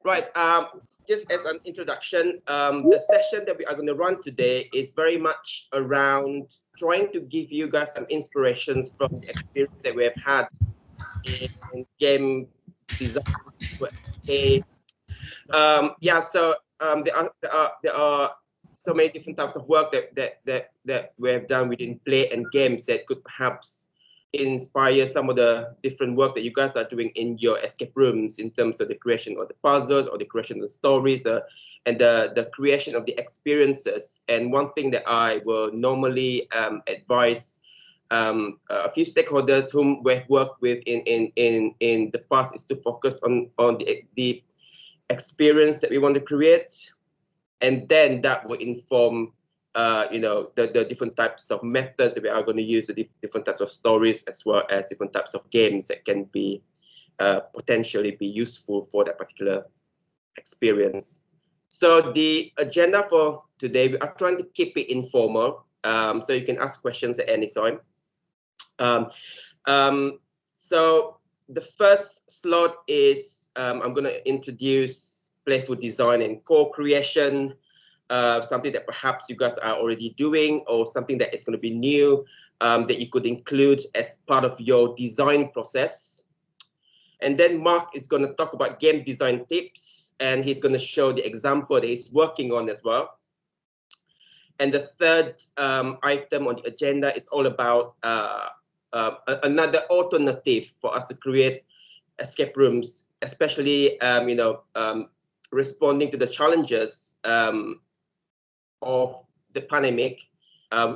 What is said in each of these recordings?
Right. Just as an introduction, the session that we are going to run today is very much around trying to give you guys some inspirations from the experience that we have had in game design. Okay. Yeah. So there are so many different types of work that we have done within play and games that could perhaps inspire some of the different work that you guys are doing in your escape rooms in terms of the creation of the puzzles or the creation of the stories and the creation of the experiences. And one thing that I will normally advise a few stakeholders whom we've worked with in the past is to focus on the experience that we want to create, and then that will inform the different types of methods that we are going to use, the different types of stories, as well as different types of games that can be potentially be useful for that particular experience. So the agenda for today, we are trying to keep it informal, so you can ask questions at any time. um, um, so the first slot is I'm going to introduce playful design and co-creation, something that perhaps you guys are already doing, or something that is going to be new, that you could include as part of your design process. And then Mark is going to talk about game design tips, and he's going to show the example that he's working on as well. And the third item on the agenda is all about another alternative for us to create escape rooms, especially responding to the challenges of the pandemic.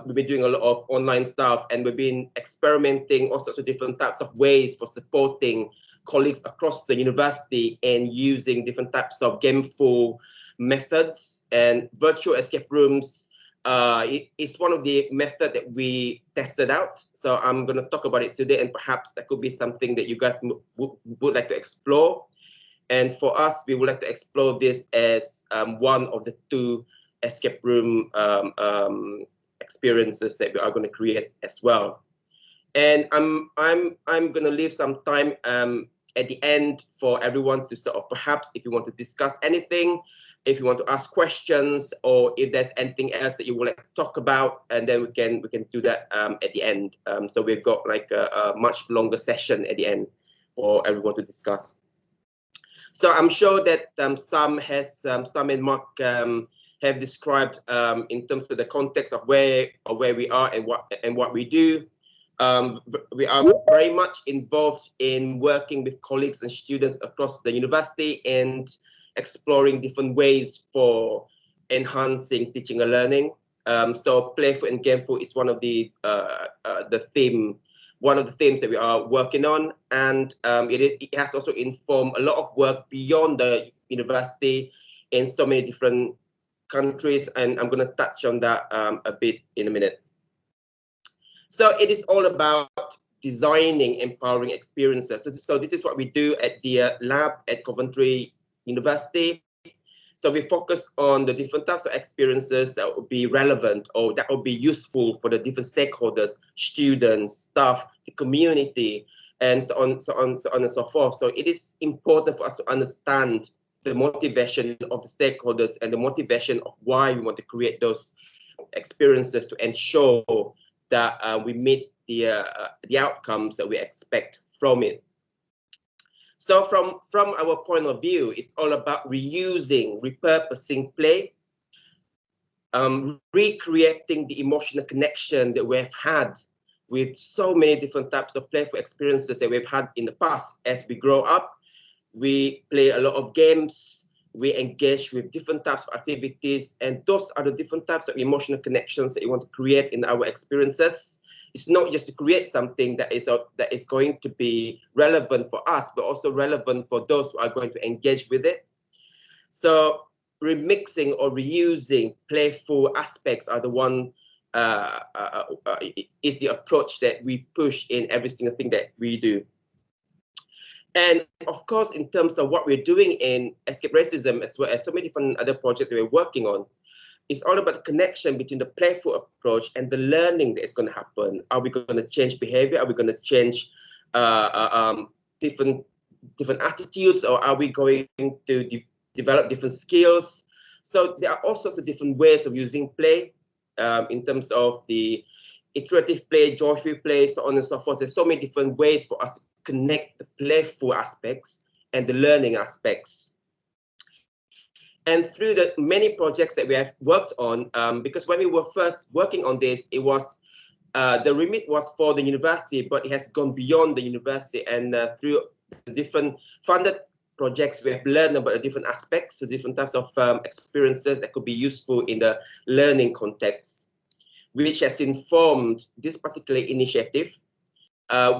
We've been doing a lot of online stuff, and we've been experimenting all sorts of different types of ways for supporting colleagues across the university and using different types of gameful methods. And virtual escape rooms it's one of the methods that we tested out. So I'm going to talk about it today, and perhaps that could be something that you guys would like to explore. And for us, we would like to explore this as one of the two escape room experiences that we are going to create as well. And I'm going to leave some time at the end for everyone to sort of, perhaps if you want to discuss anything, if you want to ask questions, or if there's anything else that you would like to talk about, and then we can do that at the end. So we've got like a much longer session at the end for everyone to discuss. So I'm sure that Sam and Mark have described in terms of the context of where we are and what we do. We are very much involved in working with colleagues and students across the university and exploring different ways for enhancing teaching and learning. So playful and gameful is one of the themes that we are working on, and it has also informed a lot of work beyond the university in so many different countries, and I'm going to touch on that a bit in a minute. So it is all about designing empowering experiences. So this is what we do at the lab at Coventry University. So we focus on the different types of experiences that would be relevant or that would be useful for the different stakeholders, students, staff, the community, and so on and so forth. So it is important for us to understand the motivation of the stakeholders and the motivation of why we want to create those experiences to ensure that we meet the outcomes that we expect from it. So from our point of view, it's all about reusing, repurposing play, recreating the emotional connection that we've had with so many different types of playful experiences that we've had in the past. As we grow up, we play a lot of games, we engage with different types of activities, and those are the different types of emotional connections that you want to create in our experiences. It's not just to create something that is going to be relevant for us, but also relevant for those who are going to engage with it. So remixing or reusing playful aspects are the one is the approach that we push in every single thing that we do. And of course, in terms of what we're doing in Escape Racism, as well as so many different other projects that we're working on, it's all about the connection between the playful approach and the learning that is going to happen. Are we going to change behavior? Are we going to change different attitudes, or are we going to develop different skills. So there are all sorts of different ways of using play in terms of the iterative play, joyful play, so on and so forth. There's so many different ways for us to connect the playful aspects and the learning aspects. And through the many projects that we have worked on, because when we were first working on this, it was the remit was for the university, but it has gone beyond the university. And through the different funded projects, we have learned about the different aspects, the different types of experiences that could be useful in the learning context, which has informed this particular initiative,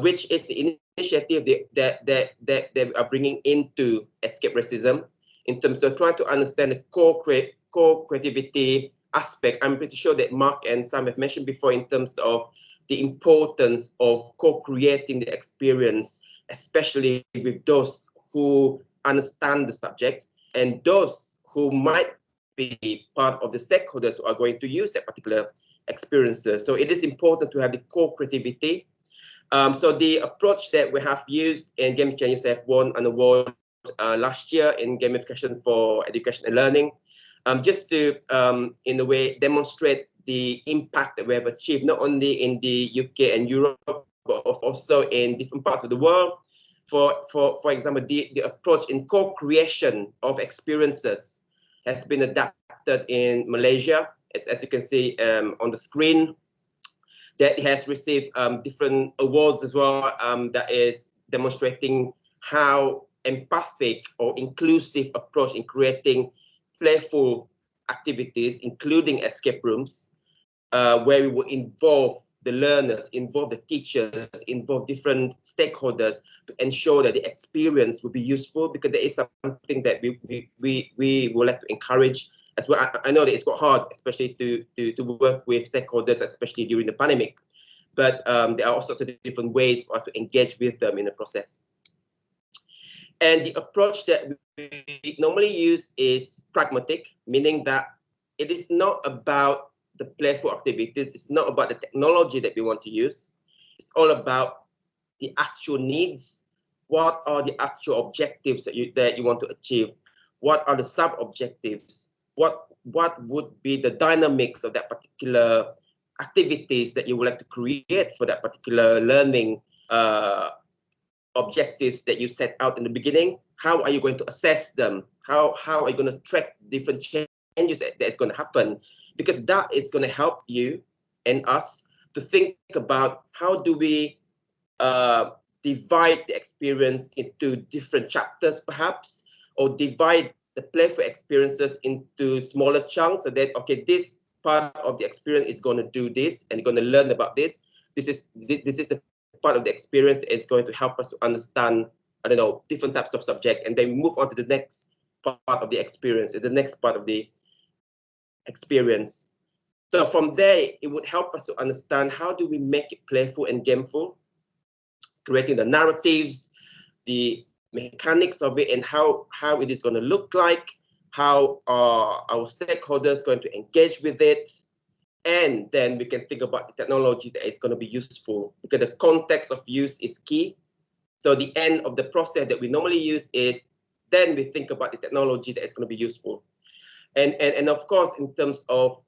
which is the initiative that we are bringing into Escape Racism in terms of trying to understand the core creativity aspect. I'm pretty sure that Mark and Sam have mentioned before in terms of the importance of co-creating the experience, especially with those who understand the subject and those who might be part of the stakeholders who are going to use that particular experiences. So it is important to have the co-creativity. So the approach that we have used in Game Changers have won an award last year in gamification for education and learning, just to, in a way, demonstrate the impact that we have achieved, not only in the UK and Europe, but also in different parts of the world. For example, the approach in co-creation of experiences has been adapted in Malaysia, as you can see on the screen. That has received different awards as well, that is demonstrating how empathic or inclusive approach in creating playful activities, including escape rooms, where we will involve the learners, involve the teachers, involve different stakeholders to ensure that the experience will be useful, because there is something that we would like to encourage as well. I know that it's quite hard, especially to work with stakeholders, especially during the pandemic, but there are all sorts of different ways for us to engage with them in the process. And the approach that we normally use is pragmatic, meaning that it is not about the playful activities, it's not about the technology that we want to use, it's all about the actual needs. What are the actual objectives that you want to achieve? What are the sub-objectives? What would be the dynamics of that particular activities that you would like to create for that particular learning objectives that you set out in the beginning? How are you going to assess them? How are you going to track different changes that's going to happen? Because that is going to help you and us to think about how do we divide the experience into different chapters, perhaps, or divide the playful experiences into smaller chunks, so that, okay, this part of the experience is going to do this and you're going to learn about this. This is the part of the experience is going to help us to understand, I don't know, different types of subject, and then move on to the next part of the experience, the next part of the experience. So from there, it would help us to understand how do we make it playful and gameful, creating the narratives, the mechanics of it, and how it is going to look like, how are our stakeholders going to engage with it. And then we can think about the technology that is going to be useful, because the context of use is key. So the end of the process that we normally use is then we think about the technology that is going to be useful. And of course, in terms of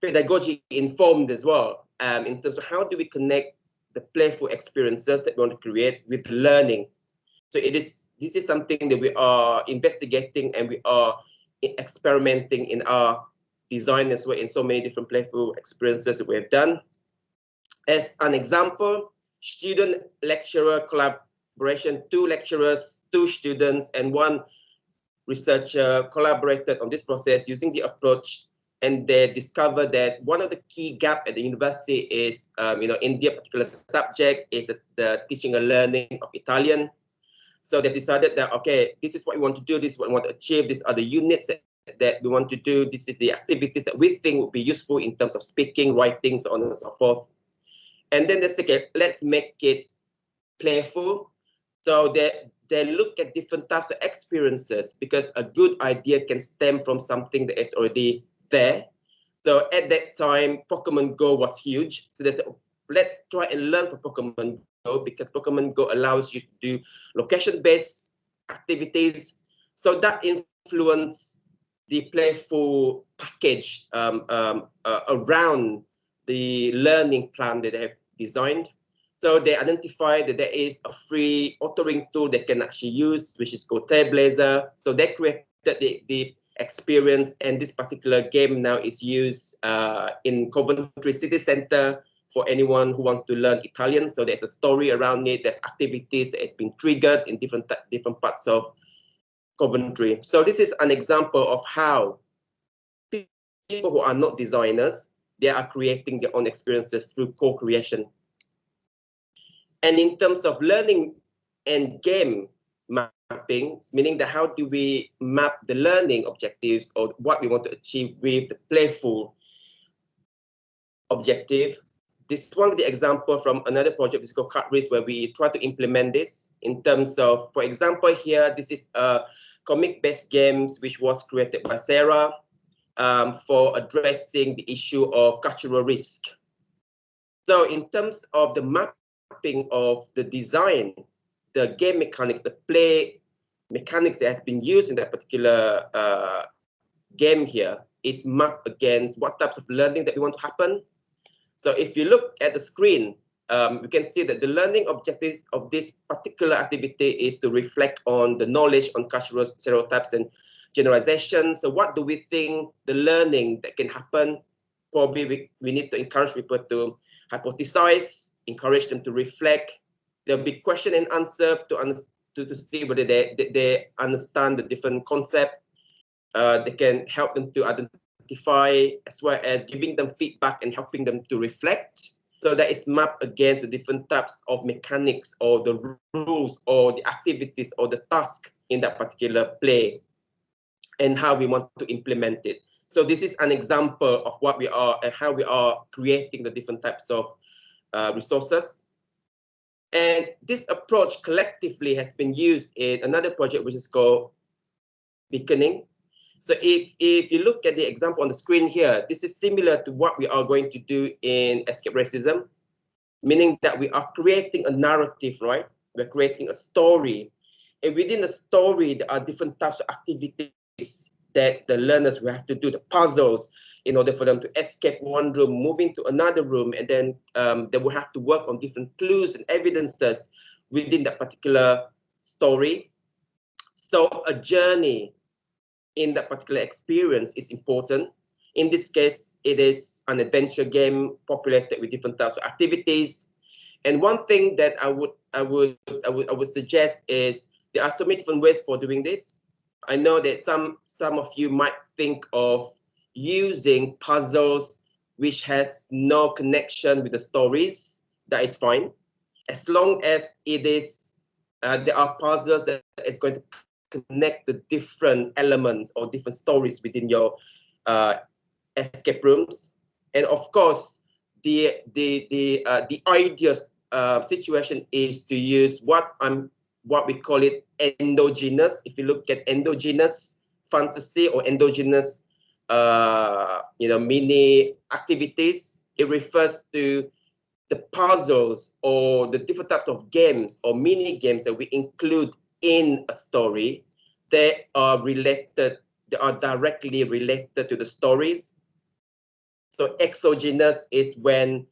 pedagogy informed as well, in terms of how do we connect the playful experiences that we want to create with learning. So this is something that we are investigating and we are experimenting in our design as well, in so many different playful experiences that we have done. As an example, student-lecturer collaboration, 2 lecturers, 2 students, and 1 researcher collaborated on this process using the approach, and they discovered that one of the key gaps at the university is, in their particular subject, is the teaching and learning of Italian. So they decided that, okay, this is what we want to do, this is what we want to achieve, these are the units that we want to do, this is the activities that we think would be useful in terms of speaking, writing, so on and so forth. And then they said, okay, let's make it playful. So they look at different types of experiences, because a good idea can stem from something that is already there. So at that time, Pokemon Go was huge. So they said, let's try and learn from Pokemon Go, because Pokemon Go allows you to do location-based activities. So that informed influence the Playful package around the learning plan that they have designed. So they identify that there is a free authoring tool they can actually use, which is called Trailblazer. So they created the experience, and this particular game now is used in Coventry City Centre for anyone who wants to learn Italian. So there's a story around it, there's activities that has been triggered in different parts of Coventry. So this is an example of how people who are not designers, they are creating their own experiences through co-creation. And in terms of learning and game mapping, meaning that how do we map the learning objectives or what we want to achieve with the Playful objective. This is one of the example from another project, which is called Card Race, where we try to implement this in terms of, for example, here, this is a comic-based games which was created by Sarah for addressing the issue of cultural risk. So in terms of the mapping of the design, the game mechanics, the play mechanics that has been used in that particular game here is mapped against what types of learning that we want to happen. So if you look at the screen, we can see that the learning objectives of this particular activity is to reflect on the knowledge on cultural stereotypes and generalizations. So what do we think the learning that can happen? Probably we need to encourage people to hypothesize, encourage them to reflect. There'll be question and answer to see whether they understand the different concept. They can help them to identify, as well as giving them feedback and helping them to reflect. So that is mapped against the different types of mechanics or the rules or the activities or the task in that particular play and how we want to implement it. So this is an example of what we are and how we are creating the different types of resources. And this approach collectively has been used in another project which is called Beaconing. So if you look at the example on the screen here, this is similar to what we are going to do in Escape Racism, meaning that we are creating a narrative, right? We're creating a story. And within the story, there are different types of activities that the learners will have to do, the puzzles, in order for them to escape one room, move into another room, and then they will have to work on different clues and evidences within that particular story. So a journey in that particular experience is important. In this case, it is an adventure game populated with different types of activities. And one thing that I would suggest is there are so many different ways for doing this. I know that some of you might think of using puzzles which has no connection with the stories. That is fine, as long as it is there are puzzles that is going to connect the different elements or different stories within your escape rooms. And of course, the ideal situation is to use what we call it endogenous. If you look at endogenous fantasy or endogenous mini activities, it refers to the puzzles or the different types of games or mini games that we include in a story. They are related, they are directly related to the stories. So exogenous is when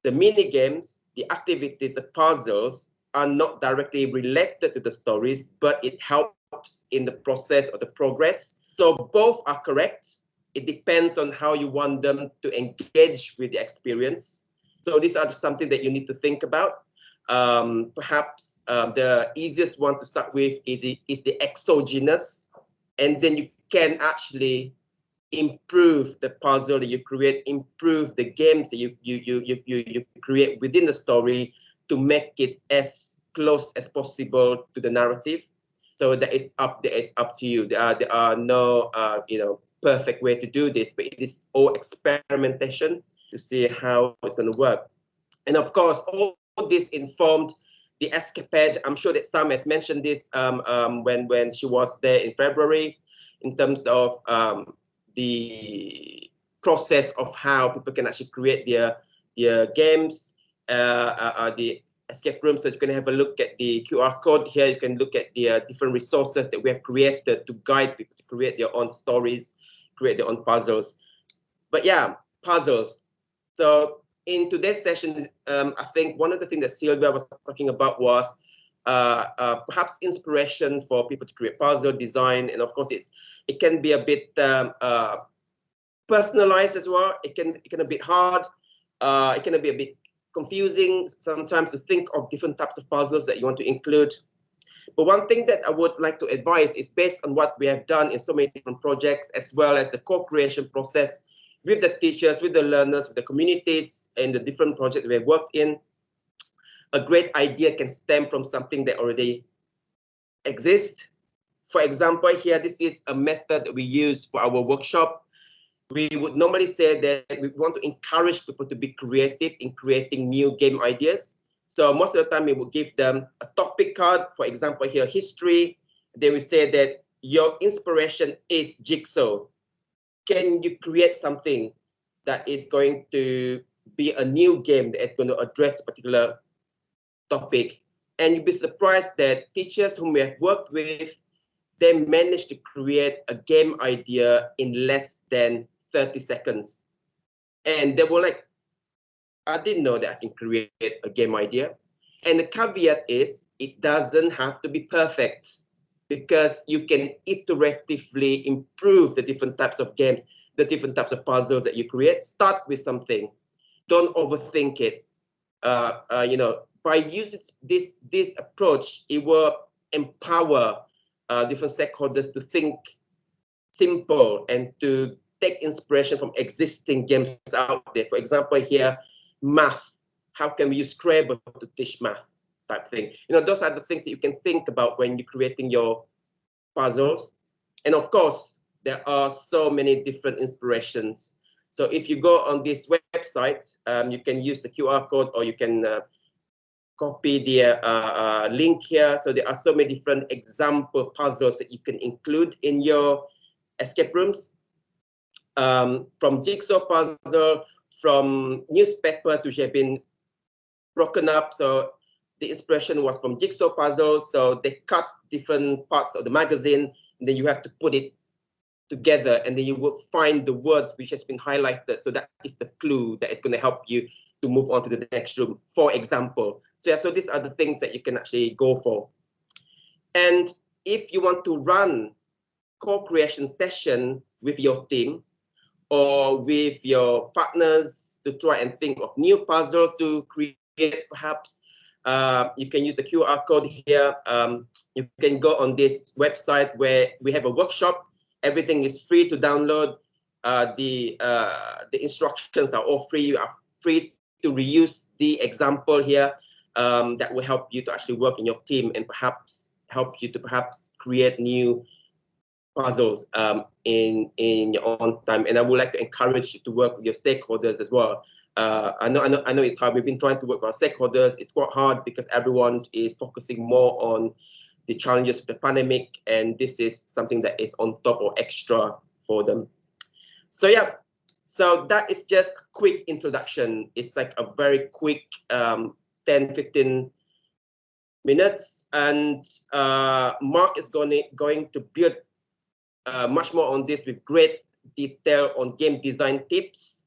the mini games, the activities, the puzzles are not directly related to the stories, but it helps in the process or the progress. So both are correct. It depends on how you want them to engage with the experience. So these are something that you need to think about. Perhaps the easiest one to start with is the exogenous, and then you can actually improve the puzzle that you create, improve the games that you create within the story to make it as close as possible to the narrative. So that is up to you. There are no perfect way to do this, but it is all experimentation to see how it's going to work. And of course, all this informed the escapade. I'm sure that Sam has mentioned this when she was there in February, in terms of the process of how people can actually create their games, the escape room. So you can have a look at the QR code here. You can look at the different resources that we have created to guide people to create their own stories, create their own puzzles. But yeah, puzzles. So in today's session, I think one of the things that Sylvia was talking about was perhaps inspiration for people to create puzzle design, and of course it can be a bit personalized as well. It can a bit hard. It can be a bit confusing sometimes to think of different types of puzzles that you want to include. But one thing that I would like to advise is based on what we have done in so many different projects, as well as the co-creation process with the teachers, with the learners, with the communities, and the different projects we have worked in. A great idea can stem from something that already exists. For example, here, this is a method that we use for our workshop. We would normally say that we want to encourage people to be creative in creating new game ideas. So most of the time we will give them a topic card, for example, here, history. They will say that your inspiration is jigsaw. Can you create something that is going to be a new game that is going to address a particular topic? And you'll be surprised that teachers whom we have worked with, they managed to create a game idea in less than 30 seconds. And they were like, I didn't know that I can create a game idea. And the caveat is it doesn't have to be perfect, because you can iteratively improve the different types of games, the different types of puzzles that you create. Start with something. Don't overthink it. By using this approach, it will empower different stakeholders to think simple and to take inspiration from existing games out there. For example, here, math. How can we use Scrabble to teach math type thing? Those are the things that you can think about when you're creating your puzzles. And of course, there are so many different inspirations. So if you go on this website, you can use the QR code, or you can copy the link here. So there are so many different example puzzles that you can include in your escape rooms, from jigsaw puzzle, from newspapers which have been broken up. So the inspiration was from jigsaw puzzles. So they cut different parts of the magazine, and then you have to put it together, and then you will find the words which has been highlighted. So that is the clue that is going to help you to move on to the next room, for example. So yeah, so these are the things that you can actually go for. And if you want to run co-creation session with your team or with your partners to try and think of new puzzles to create, perhaps you can use the QR code here. You can go on this website where we have a workshop. Everything is free to download. The instructions are all free. You are free to reuse the example here. That will help you to actually work in your team and perhaps help you to create new puzzles in your own time. And I would like to encourage you to work with your stakeholders as well. I know it's hard. We've been trying to work with our stakeholders. It's quite hard because everyone is focusing more on the challenges of the pandemic, and this is something that is on top or extra for them. So yeah, so that is just a quick introduction. It's like a very quick 10-15 minutes, and Mark is going to build much more on this with great detail on game design tips,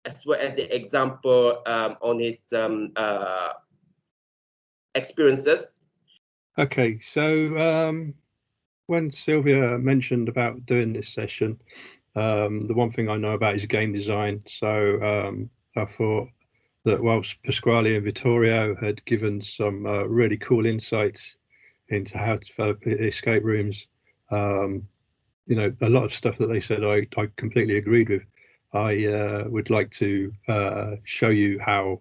as well as the example on his experiences. Okay, so when Sylvia mentioned about doing this session, the one thing I know about is game design. So I thought that whilst Pasquale and Vittorio had given some really cool insights into how to develop escape rooms, a lot of stuff that they said I completely agreed with. I would like to show you how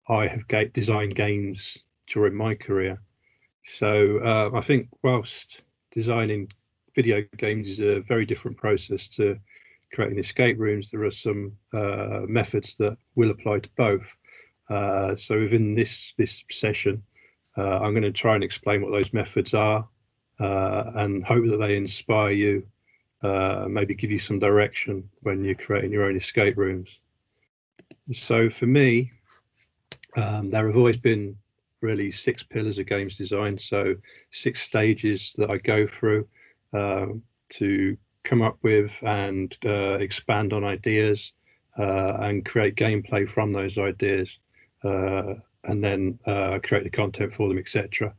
I have designed games during my career. So I think whilst designing video games is a very different process to creating escape rooms, there are some methods that will apply to both. So within this session, I'm going to try and explain what those methods are and hope that they inspire you, maybe give you some direction when you're creating your own escape rooms. So for me, there have always been really 6 pillars of games design. So 6 stages that I go through to come up with and expand on ideas and create gameplay from those ideas, and then create the content for them, etc.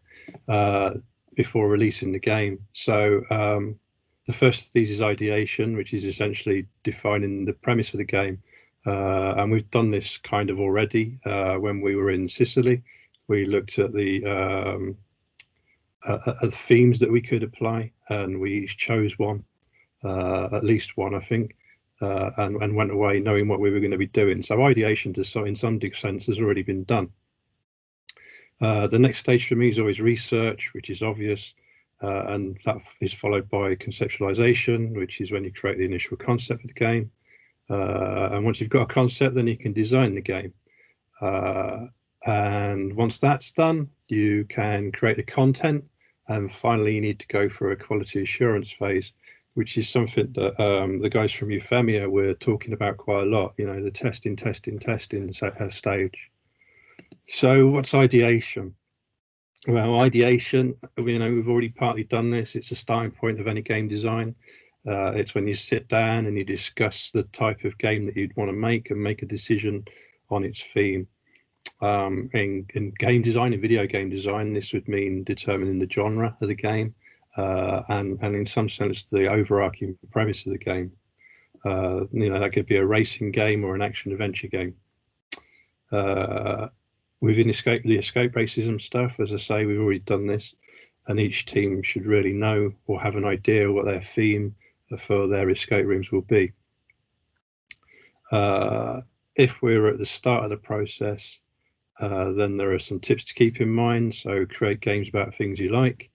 Before releasing the game. So the first of these is ideation, which is essentially defining the premise of the game. And we've done this kind of already when we were in Sicily. We looked at the themes that we could apply, and we each chose one, at least one, I think, and went away knowing what we were going to be doing. So ideation, in some sense, has already been done. The next stage for me is always research, which is obvious, and that is followed by conceptualization, which is when you create the initial concept of the game. And once you've got a concept, then you can design the game. And once that's done, you can create the content. And finally, you need to go for a quality assurance phase, which is something that the guys from Euphemia were talking about quite a lot, you know, the testing stage. So what's ideation? Well, ideation, you know, we've already partly done this. It's a starting point of any game design. It's when you sit down and you discuss the type of game that you'd want to make and make a decision on its theme. In game design, in video game design, this would mean determining the genre of the game and in some sense the overarching premise of the game. You know, that could be a racing game or an action adventure game. Within the escape racism stuff, as I say, we've already done this, and each team should really know or have an idea what their theme for their escape rooms will be. If we're at the start of the process, then there are some tips to keep in mind. So create games about things you like,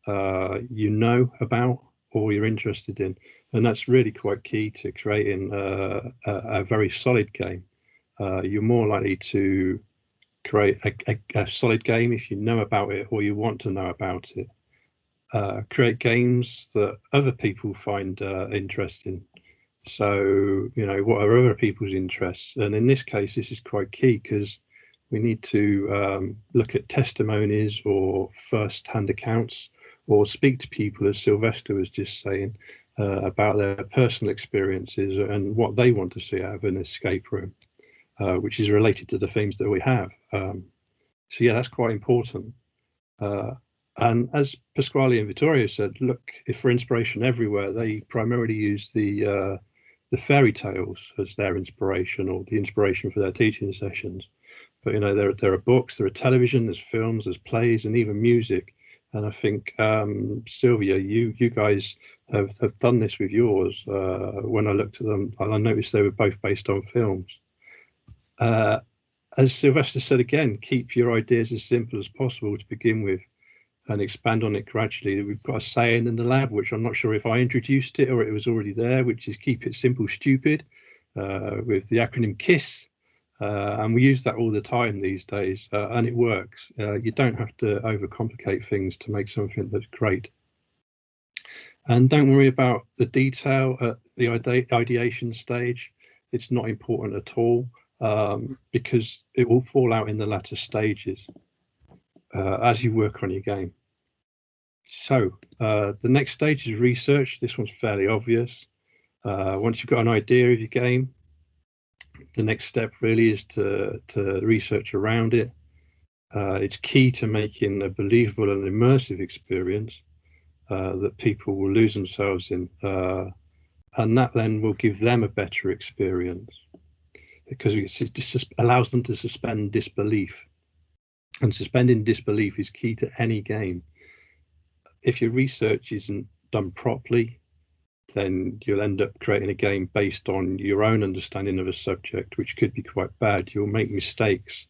you know about, or you're interested in, and that's really quite key to creating a very solid game. You're more likely to create a solid game if you know about it or you want to know about it. Create games that other people find interesting. So, you know, what are other people's interests? And in this case, this is quite key because we need to look at testimonies or first-hand accounts, or speak to people, as Sylvester was just saying, about their personal experiences and what they want to see out of an escape room. Which is related to the themes that we have. So yeah, that's quite important. And as Pasquale and Vittorio said, look for inspiration everywhere. They primarily use the fairy tales as their inspiration, or the inspiration for their teaching sessions. But you know, there are books, there are television, there's films, there's plays, and even music. And I think Sylvia, you guys have done this with yours. When I looked at them, I noticed they were both based on films. As Sylvester said again, keep your ideas as simple as possible to begin with and expand on it gradually. We've got a saying in the lab, which I'm not sure if I introduced it or it was already there, which is keep it simple, stupid, with the acronym KISS. And we use that all the time these days, and it works. You don't have to overcomplicate things to make something that's great. And don't worry about the detail at the ideation stage. It's not important at all. Because it will fall out in the latter stages as you work on your game. So the next stage is research. This one's fairly obvious. Once you've got an idea of your game, the next step really is to research around it. It's key to making a believable and immersive experience that people will lose themselves in, and that then will give them a better experience, because it allows them to suspend disbelief. And suspending disbelief is key to any game. If your research isn't done properly, then you'll end up creating a game based on your own understanding of a subject, which could be quite bad. You'll make mistakes.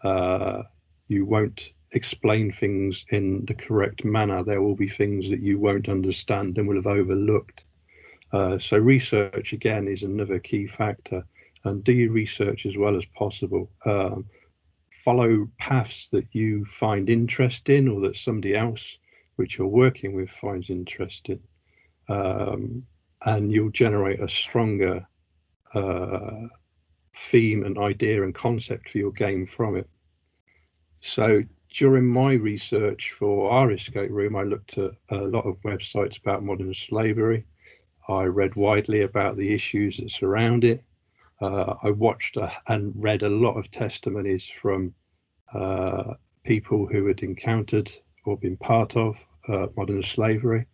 You won't explain things in the correct manner. There will be things that you won't understand and will have overlooked. So research, again, is another key factor. And do your research as well as possible. Follow paths that you find interesting, or that somebody else which you're working with finds interesting, and you'll generate a stronger theme and idea and concept for your game from it. So during my research for our escape room, I looked at a lot of websites about modern slavery. I read widely about the issues that surround it. I watched and read a lot of testimonies from people who had encountered or been part of modern slavery.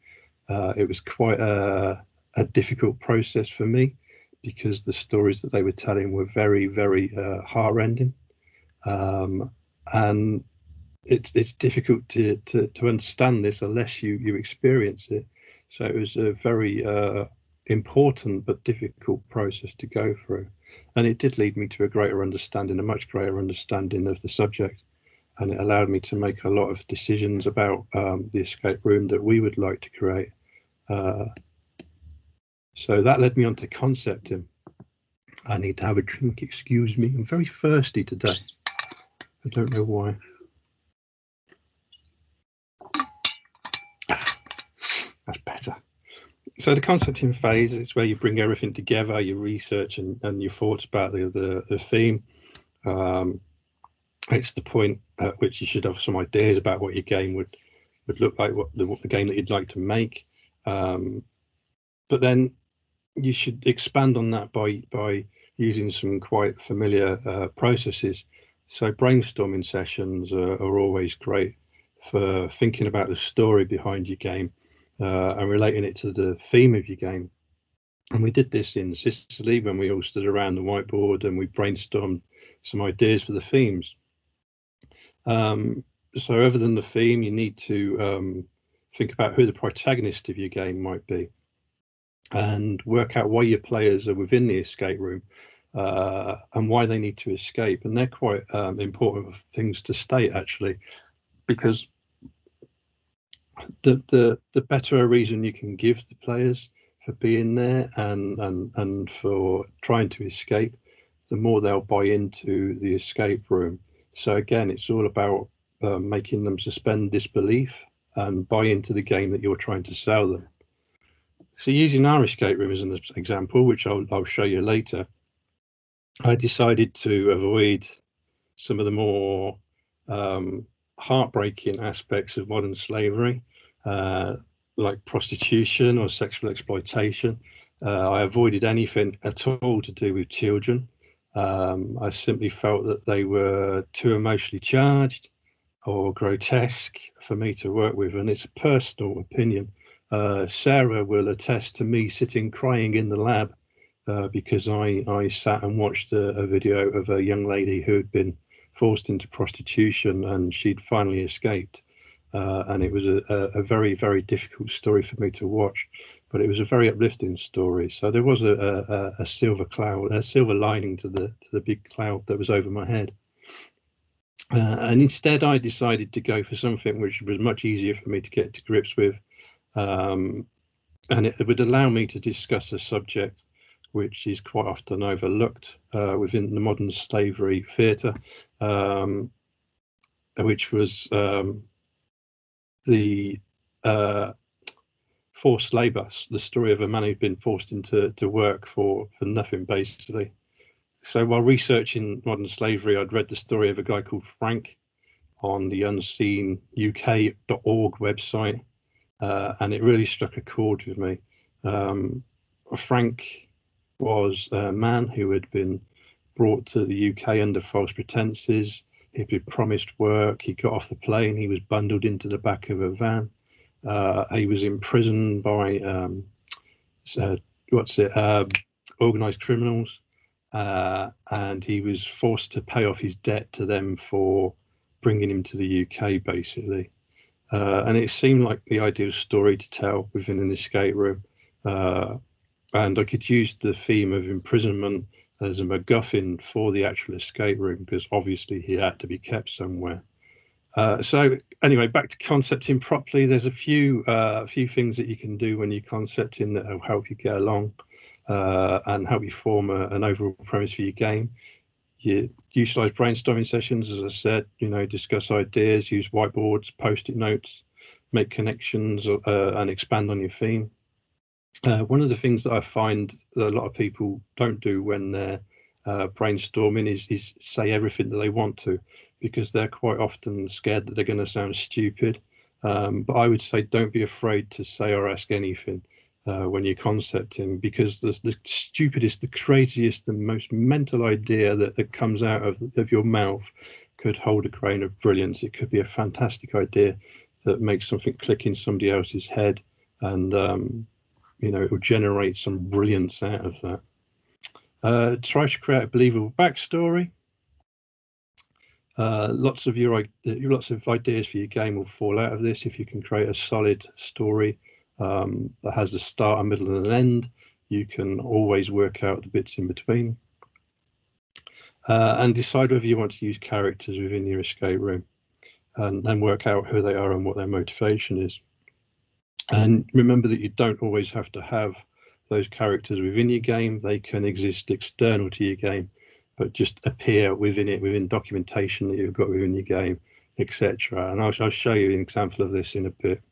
It was quite a difficult process for me because the stories that they were telling were very, very heart-rending. And it's difficult to understand this unless you experience it. So it was a very important but difficult process to go through, and it did lead me to a much greater understanding of the subject, and it allowed me to make a lot of decisions about the escape room that we would like to create. So that led me on to concepting. I need to have a drink, excuse me. I'm very thirsty today. I don't know why. That's better. So the concepting phase is where you bring everything together, your research and your thoughts about the theme. It's the point at which you should have some ideas about what your game would look like, what the game that you'd like to make. But then you should expand on that by using some quite familiar processes. So brainstorming sessions are always great for thinking about the story behind your game and relating it to the theme of your game. And we did this in Sicily when we all stood around the whiteboard and we brainstormed some ideas for the themes. So other than the theme, you need to think about who the protagonist of your game might be and work out why your players are within the escape room and why they need to escape. And they're quite important things to state, actually, because the better a reason you can give the players for being there and for trying to escape, the more they'll buy into the escape room. So again, it's all about making them suspend disbelief and buy into the game that you're trying to sell them. So using our escape room as an example, which I'll show you later, I decided to avoid some of the more heartbreaking aspects of modern slavery, like prostitution or sexual exploitation. I avoided anything at all to do with children. I simply felt that they were too emotionally charged or grotesque for me to work with, and it's a personal opinion. Sarah will attest to me sitting crying in the lab because I sat and watched a video of a young lady who had been forced into prostitution and she'd finally escaped. And it was a very, very difficult story for me to watch, but it was a very uplifting story. So there was a silver lining to the big cloud that was over my head. And instead, I decided to go for something which was much easier for me to get to grips with. And it would allow me to discuss a subject which is quite often overlooked within the modern slavery theatre, which was the forced labour, the story of a man who'd been forced into work for nothing, basically. So while researching modern slavery, I'd read the story of a guy called Frank on the unseenuk.org website, and it really struck a chord with me. Frank was a man who had been brought to the UK under false pretenses. He'd been promised work. He got off the plane. He was bundled into the back of a van. He was imprisoned by organised criminals, and he was forced to pay off his debt to them for bringing him to the UK, basically. And it seemed like the ideal story to tell within an escape room. And I could use the theme of imprisonment as a MacGuffin for the actual escape room, because obviously he had to be kept somewhere. So anyway, back to concepting properly. There's a few things that you can do when you're concepting that will help you get along and help you form an overall premise for your game. You utilize brainstorming sessions, as I said, discuss ideas, use whiteboards, post-it notes, make connections and expand on your theme. One of the things that I find that a lot of people don't do when they're brainstorming is say everything that they want to, because they're quite often scared that they're going to sound stupid. But I would say don't be afraid to say or ask anything when you're concepting, because the stupidest, the craziest, the most mental idea that comes out of your mouth could hold a grain of brilliance. It could be a fantastic idea that makes something click in somebody else's head, and it will generate some brilliance out of that. Try to create a believable backstory. Lots of ideas for your game will fall out of this if you can create a solid story that has a start, a middle, and an end. You can always work out the bits in between. And decide whether you want to use characters within your escape room, and work out who they are and what their motivation is. And remember that you don't always have to have those characters within your game. They can exist external to your game, but just appear within it, within documentation that you've got within your game, etc. And I'll show you an example of this in a bit.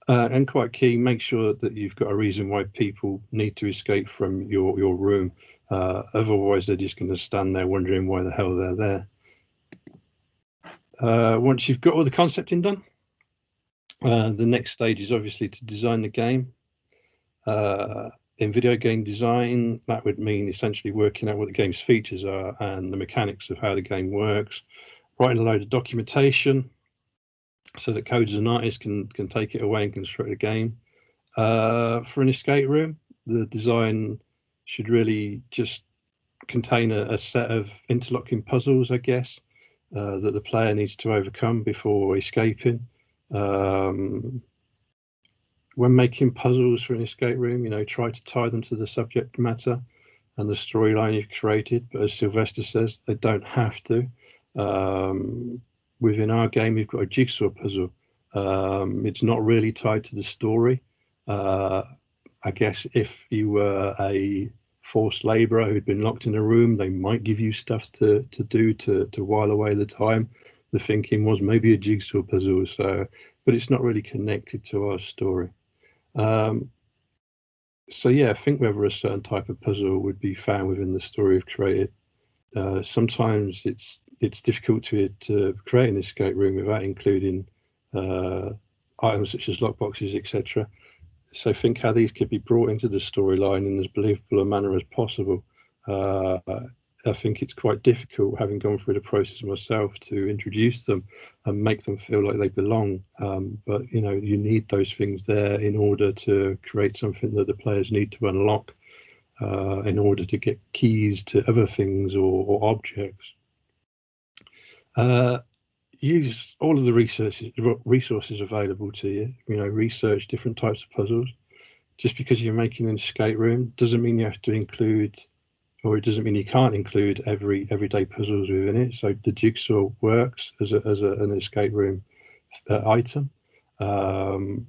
And quite key, make sure that you've got a reason why people need to escape from your room. Otherwise, they're just going to stand there wondering why the hell they're there. Once you've got all the concepting done, the next stage is obviously to design the game. In video game design, that would mean essentially working out what the game's features are and the mechanics of how the game works, writing a load of documentation so that coders and artists can take it away and construct a game. For an escape room, the design should really just contain a set of interlocking puzzles, I guess, that the player needs to overcome before escaping. When making puzzles for an escape room, try to tie them to the subject matter and the storyline you've created. But as Sylvester says, they don't have to. Within our game, we've got a jigsaw puzzle. It's not really tied to the story. I guess if you were a forced labourer who'd been locked in a room, they might give you stuff to do to while away the time. The thinking was maybe a jigsaw puzzle, but it's not really connected to our story. So yeah, think whether a certain type of puzzle would be found within the story we've created. Sometimes it's difficult to create an escape room without including items such as lockboxes, etc. So think how these could be brought into the storyline in as believable a manner as possible. I think it's quite difficult, having gone through the process myself, to introduce them and make them feel like they belong. But you need those things there in order to create something that the players need to unlock in order to get keys to other things or objects. Use all of the resources available to you. Research different types of puzzles. Just because you're making an escape room doesn't mean you have to include, or it doesn't mean you can't include everyday puzzles within it. So the jigsaw works as an escape room item. The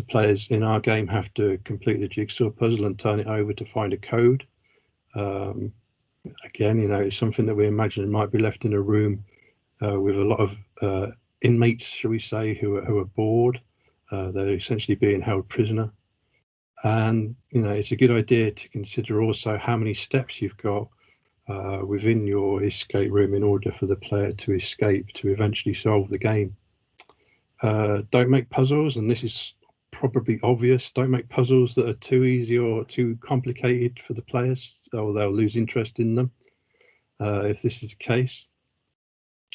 players in our game have to complete the jigsaw puzzle and turn it over to find a code. Again, it's something that we imagine might be left in a room with a lot of inmates, shall we say, who are bored. They're essentially being held prisoner. And it's a good idea to consider also how many steps you've got within your escape room in order for the player to escape to eventually solve the game. Don't make puzzles, and this is probably obvious, don't make puzzles that are too easy or too complicated for the players, or they'll lose interest in them if this is the case.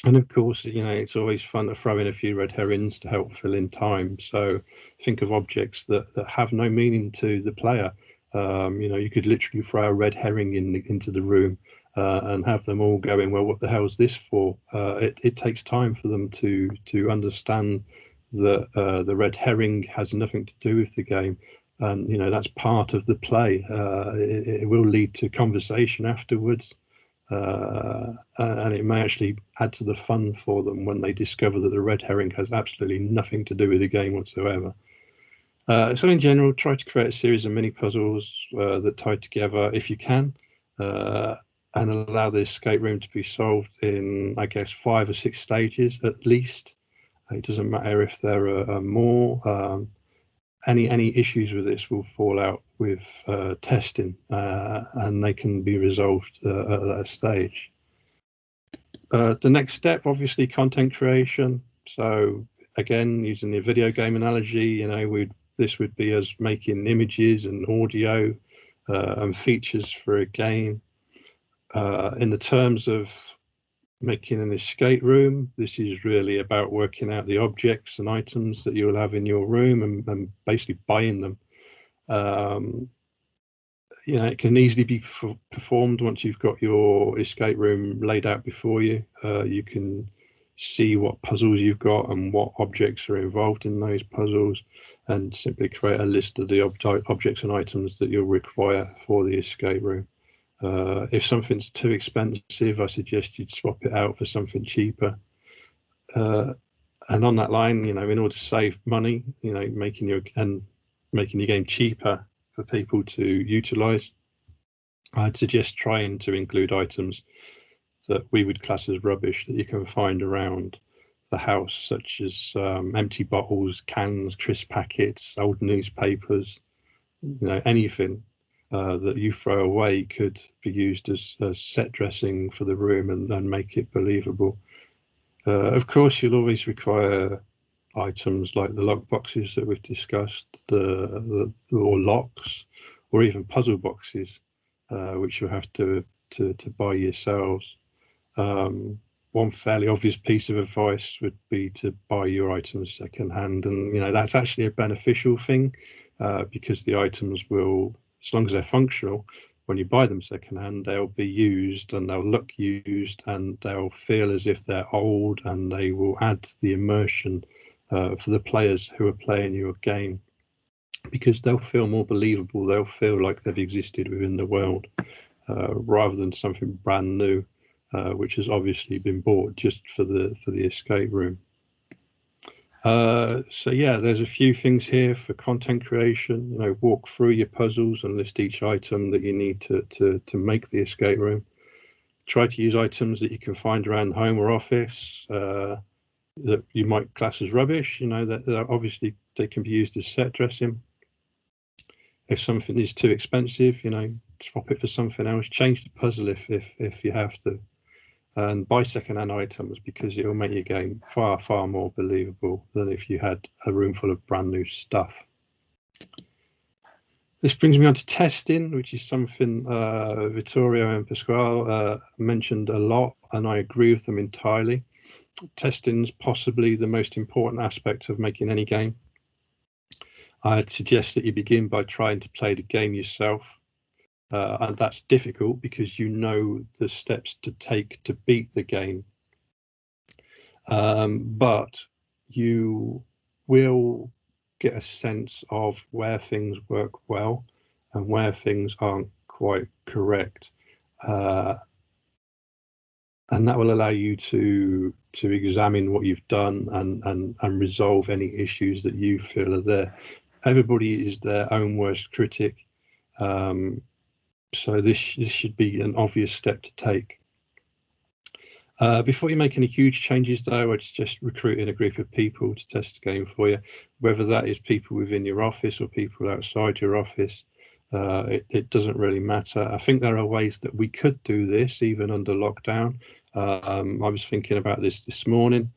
And of course, it's always fun to throw in a few red herrings to help fill in time. So think of objects that have no meaning to the player. You could literally throw a red herring into the room and have them all going, well, what the hell is this for? It takes time for them to understand that the red herring has nothing to do with the game. And, that's part of the play. It will lead to conversation afterwards. And it may actually add to the fun for them when they discover that the red herring has absolutely nothing to do with the game whatsoever. So in general, try to create a series of mini puzzles that tie together if you can, and allow the escape room to be solved in, I guess, 5 or 6 stages at least. It doesn't matter if there are more. any issues with this will fall out with testing, and they can be resolved at that stage. The next step, obviously, content creation. So again, using the video game analogy, this would be us making images and audio and features for a game. In the terms of making an escape room, this is really about working out the objects and items that you'll have in your room and basically buying them. It can easily be performed once you've got your escape room laid out before you. You can see what puzzles you've got and what objects are involved in those puzzles, and simply create a list of the objects and items that you'll require for the escape room. If something's too expensive, I suggest you'd swap it out for something cheaper. And on that line, in order to save money, making your game cheaper for people to utilize, I'd suggest trying to include items that we would class as rubbish that you can find around the house, such as empty bottles, cans, crisp packets, old newspapers, anything that you throw away could be used as set dressing for the room and make it believable. Of course, you'll always require items like the lock boxes that we've discussed, or locks, or even puzzle boxes, which you'll have to buy yourselves. One fairly obvious piece of advice would be to buy your items secondhand, and that's actually a beneficial thing, because the items will, as long as they're functional, when you buy them secondhand, they'll be used and they'll look used and they'll feel as if they're old, and they will add to the immersion for the players who are playing your game, because they'll feel more believable. They'll feel like they've existed within the world, rather than something brand new, which has obviously been bought just for the escape room. So yeah, there's a few things here for content creation. Walk through your puzzles and list each item that you need to make the escape room. Try to use items that you can find around home or office that you might class as rubbish. That obviously they can be used as set dressing. If something is too expensive, swap it for something else. Change the puzzle if you have to. And buy second-hand items, because it will make your game far, far more believable than if you had a room full of brand new stuff. This brings me on to testing, which is something Vittorio and Pasquale mentioned a lot, and I agree with them entirely. Testing is possibly the most important aspect of making any game. I'd suggest that you begin by trying to play the game yourself. And that's difficult because you know the steps to take to beat the game. But you will get a sense of where things work well and where things aren't quite correct. And that will allow you to examine what you've done and resolve any issues that you feel are there. Everybody is their own worst critic. So this should be an obvious step to take. Before you make any huge changes, though, I'd suggest recruiting a group of people to test the game for you, whether that is people within your office or people outside your office. It doesn't really matter. I think there are ways that we could do this even under lockdown. I was thinking about this morning.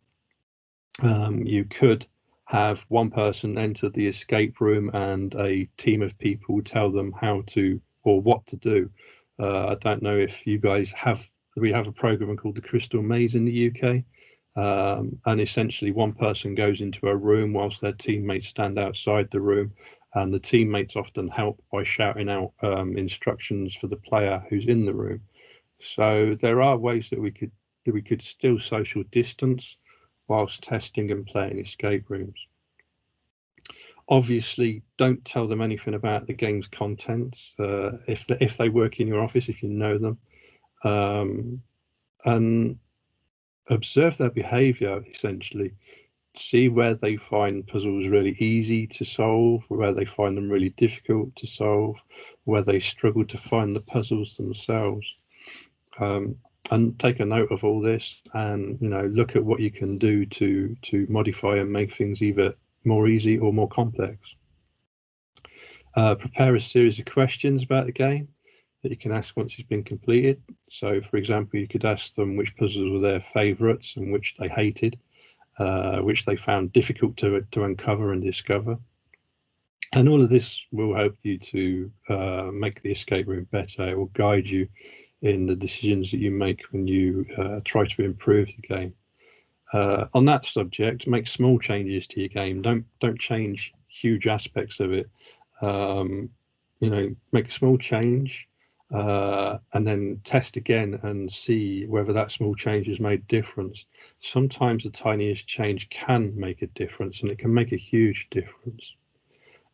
You could have one person enter the escape room and a team of people tell them how to or what to do. I don't know if you guys we have a program called the Crystal Maze in the UK. And essentially one person goes into a room whilst their teammates stand outside the room, and the teammates often help by shouting out instructions for the player who's in the room. So there are ways that we could still social distance whilst testing and playing escape rooms. Obviously, don't tell them anything about the game's contents if they work in your office, if you know them, and observe their behaviour. Essentially, see where they find puzzles really easy to solve, where they find them really difficult to solve, where they struggle to find the puzzles themselves. And take a note of all this, and look at what you can do to modify and make things either more easy or more complex. Prepare a series of questions about the game that you can ask once it's been completed. So, for example, you could ask them which puzzles were their favourites and which they hated, which they found difficult to uncover and discover. And all of this will help you to make the escape room better. It will guide you in the decisions that you make when you try to improve the game. On that subject, make small changes to your game. Don't change huge aspects of it. Make a small change and then test again and see whether that small change has made a difference. Sometimes the tiniest change can make a difference, and it can make a huge difference.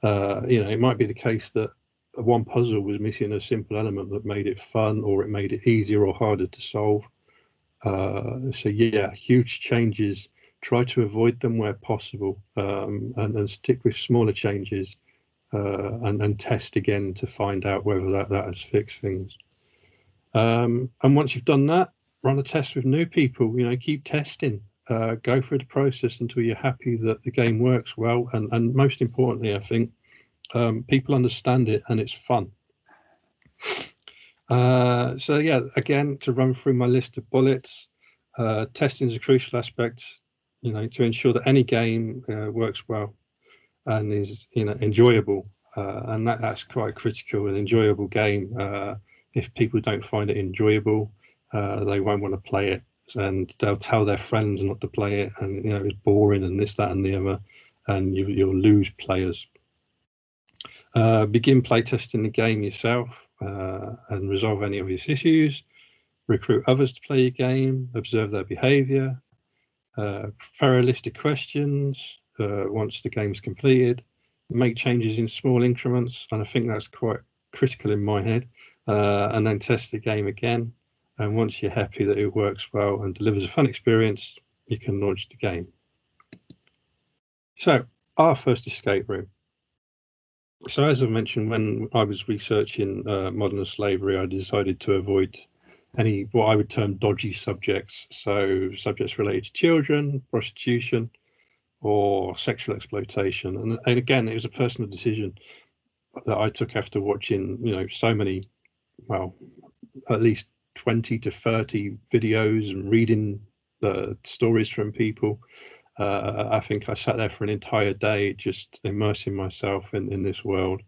It might be the case that one puzzle was missing a simple element that made it fun, or it made it easier or harder to solve. So yeah, huge changes, try to avoid them where possible, and stick with smaller changes, and test again to find out whether that has fixed things. And once you've done that, run a test with new people. Keep testing. Go through the process until you're happy that the game works well, and most importantly, I think people understand it and it's fun. So yeah, again, to run through my list of bullets, testing is a crucial aspect, to ensure that any game works well and is enjoyable, and that's quite critical. An enjoyable game, if people don't find it enjoyable, they won't want to play it, and they'll tell their friends not to play it, and it's boring and this, that, and the other, and you'll lose players. Begin playtesting the game yourself and resolve any obvious issues. Recruit others to play your game. Observe their behaviour. Prepare a list of questions once the game's completed. Make changes in small increments, and I think that's quite critical in my head. And then test the game again. And once you're happy that it works well and delivers a fun experience, you can launch the game. So, our first escape room. So as I mentioned, when I was researching modern slavery, I decided to avoid any what I would term dodgy subjects. So subjects related to children, prostitution, or sexual exploitation. And again, it was a personal decision that I took after watching, so many, well, at least 20 to 30 videos and reading the stories from people. I think I sat there for an entire day just immersing myself in this world.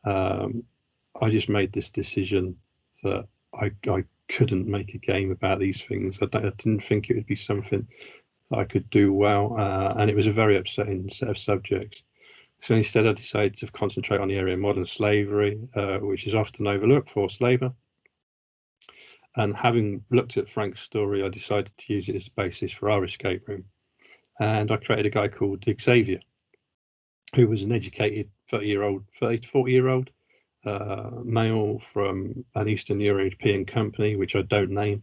I just made this decision that I couldn't make a game about these things. I didn't think it would be something that I could do well, and it was a very upsetting set of subjects. So instead, I decided to concentrate on the area of modern slavery, which is often overlooked, forced labour. And having looked at Frank's story, I decided to use it as a basis for our escape room. And I created a guy called Xavier, who was an educated 30 to 40-year-old male from an Eastern European company, which I don't name.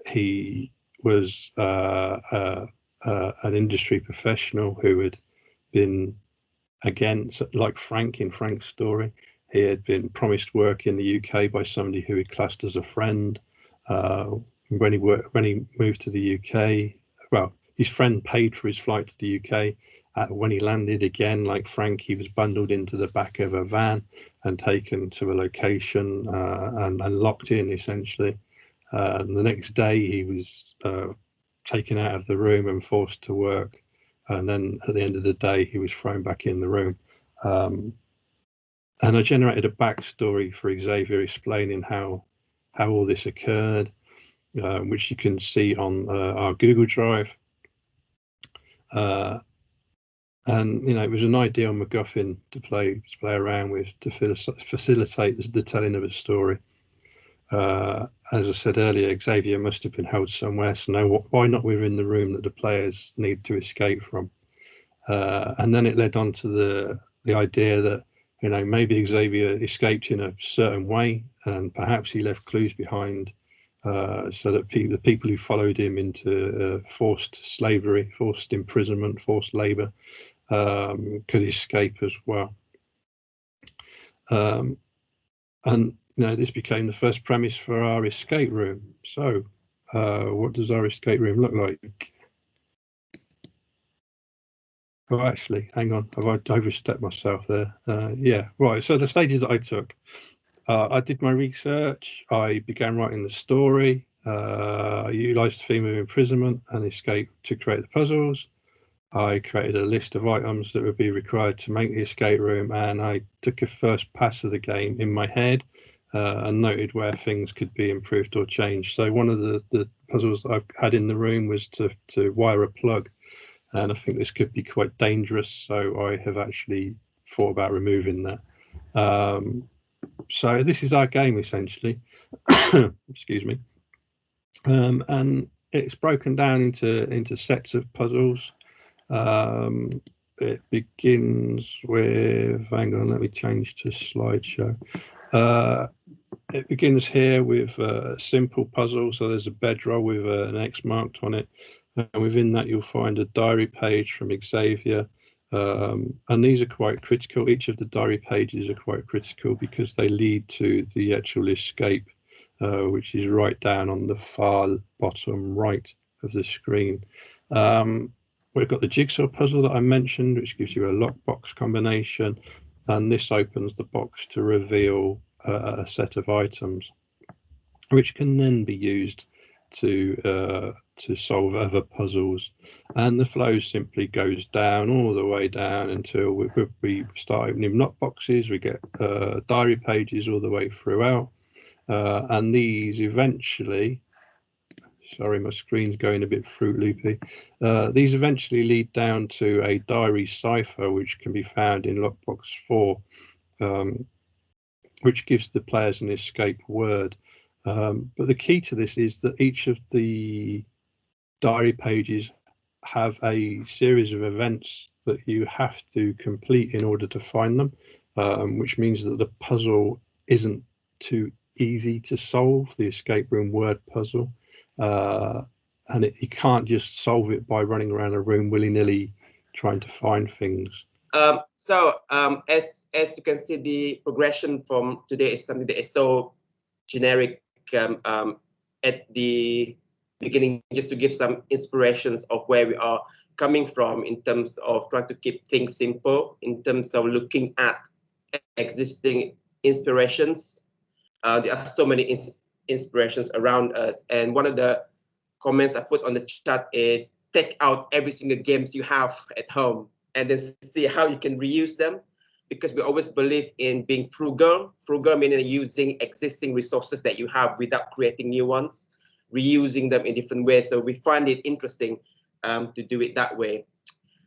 He was an industry professional who had been, again, like Frank in Frank's story, he had been promised work in the UK by somebody who he classed as a friend. When he moved to the UK, well, his friend paid for his flight to the UK. When he landed, again, like Frank, he was bundled into the back of a van and taken to a location and locked in, essentially. The next day, he was taken out of the room and forced to work. And then at the end of the day, he was thrown back in the room. And I generated a backstory for Xavier explaining how all this occurred, which you can see on our Google Drive. And it was an ideal MacGuffin to play around with to facilitate the telling of a story. As I said earlier, Xavier must have been held somewhere, so why not within the room that the players need to escape from? And then it led on to the idea that maybe Xavier escaped in a certain way, and perhaps he left clues behind so that the people who followed him into forced slavery, forced imprisonment, forced labour could escape as well. And this became the first premise for our escape room. So what does our escape room look like? Oh, actually, hang on. Have I overstepped myself there? Yeah, right. So the stages that I took, I did my research. I began writing the story. I utilised the theme of imprisonment and escape to create the puzzles. I created a list of items that would be required to make the escape room, and I took a first pass of the game in my head and noted where things could be improved or changed. So one of the puzzles that I've had in the room was to wire a plug, and I think this could be quite dangerous. So I have actually thought about removing that. So this is our game essentially. Excuse me. And it's broken down into sets of puzzles. It begins with, hang on, let me change to slideshow. It begins here with a simple puzzle. So there's a bedroll with an X marked on it. And within that, you'll find a diary page from Xavier. And these are quite critical. Each of the diary pages are quite critical because they lead to the actual escape, which is right down on the far bottom right of the screen. We've got the jigsaw puzzle that I mentioned, which gives you a lockbox combination, and this opens the box to reveal a set of items, which can then be used to solve other puzzles. And the flow simply goes down all the way down until we start opening lockboxes. We get diary pages all the way throughout, and these eventually. Sorry, my screen's going a bit Fruit Loopy. These eventually lead down to a diary cipher, which can be found in Lockbox 4, which gives the players an escape word. But the key to this is that each of the diary pages have a series of events that you have to complete in order to find them, which means that the puzzle isn't too easy to solve, the escape room word puzzle. And you can't just solve it by running around a room willy-nilly trying to find things. As you can see, the progression from today is something that is so generic at the beginning, just to give some inspirations of where we are coming from in terms of trying to keep things simple, in terms of looking at existing inspirations. There are so many inspirations around us, and one of the comments I put on the chat is take out every single games you have at home and then see how you can reuse them, because we always believe in being frugal. Frugal meaning using existing resources that you have without creating new ones, reusing them in different ways. So we find it interesting to do it that way.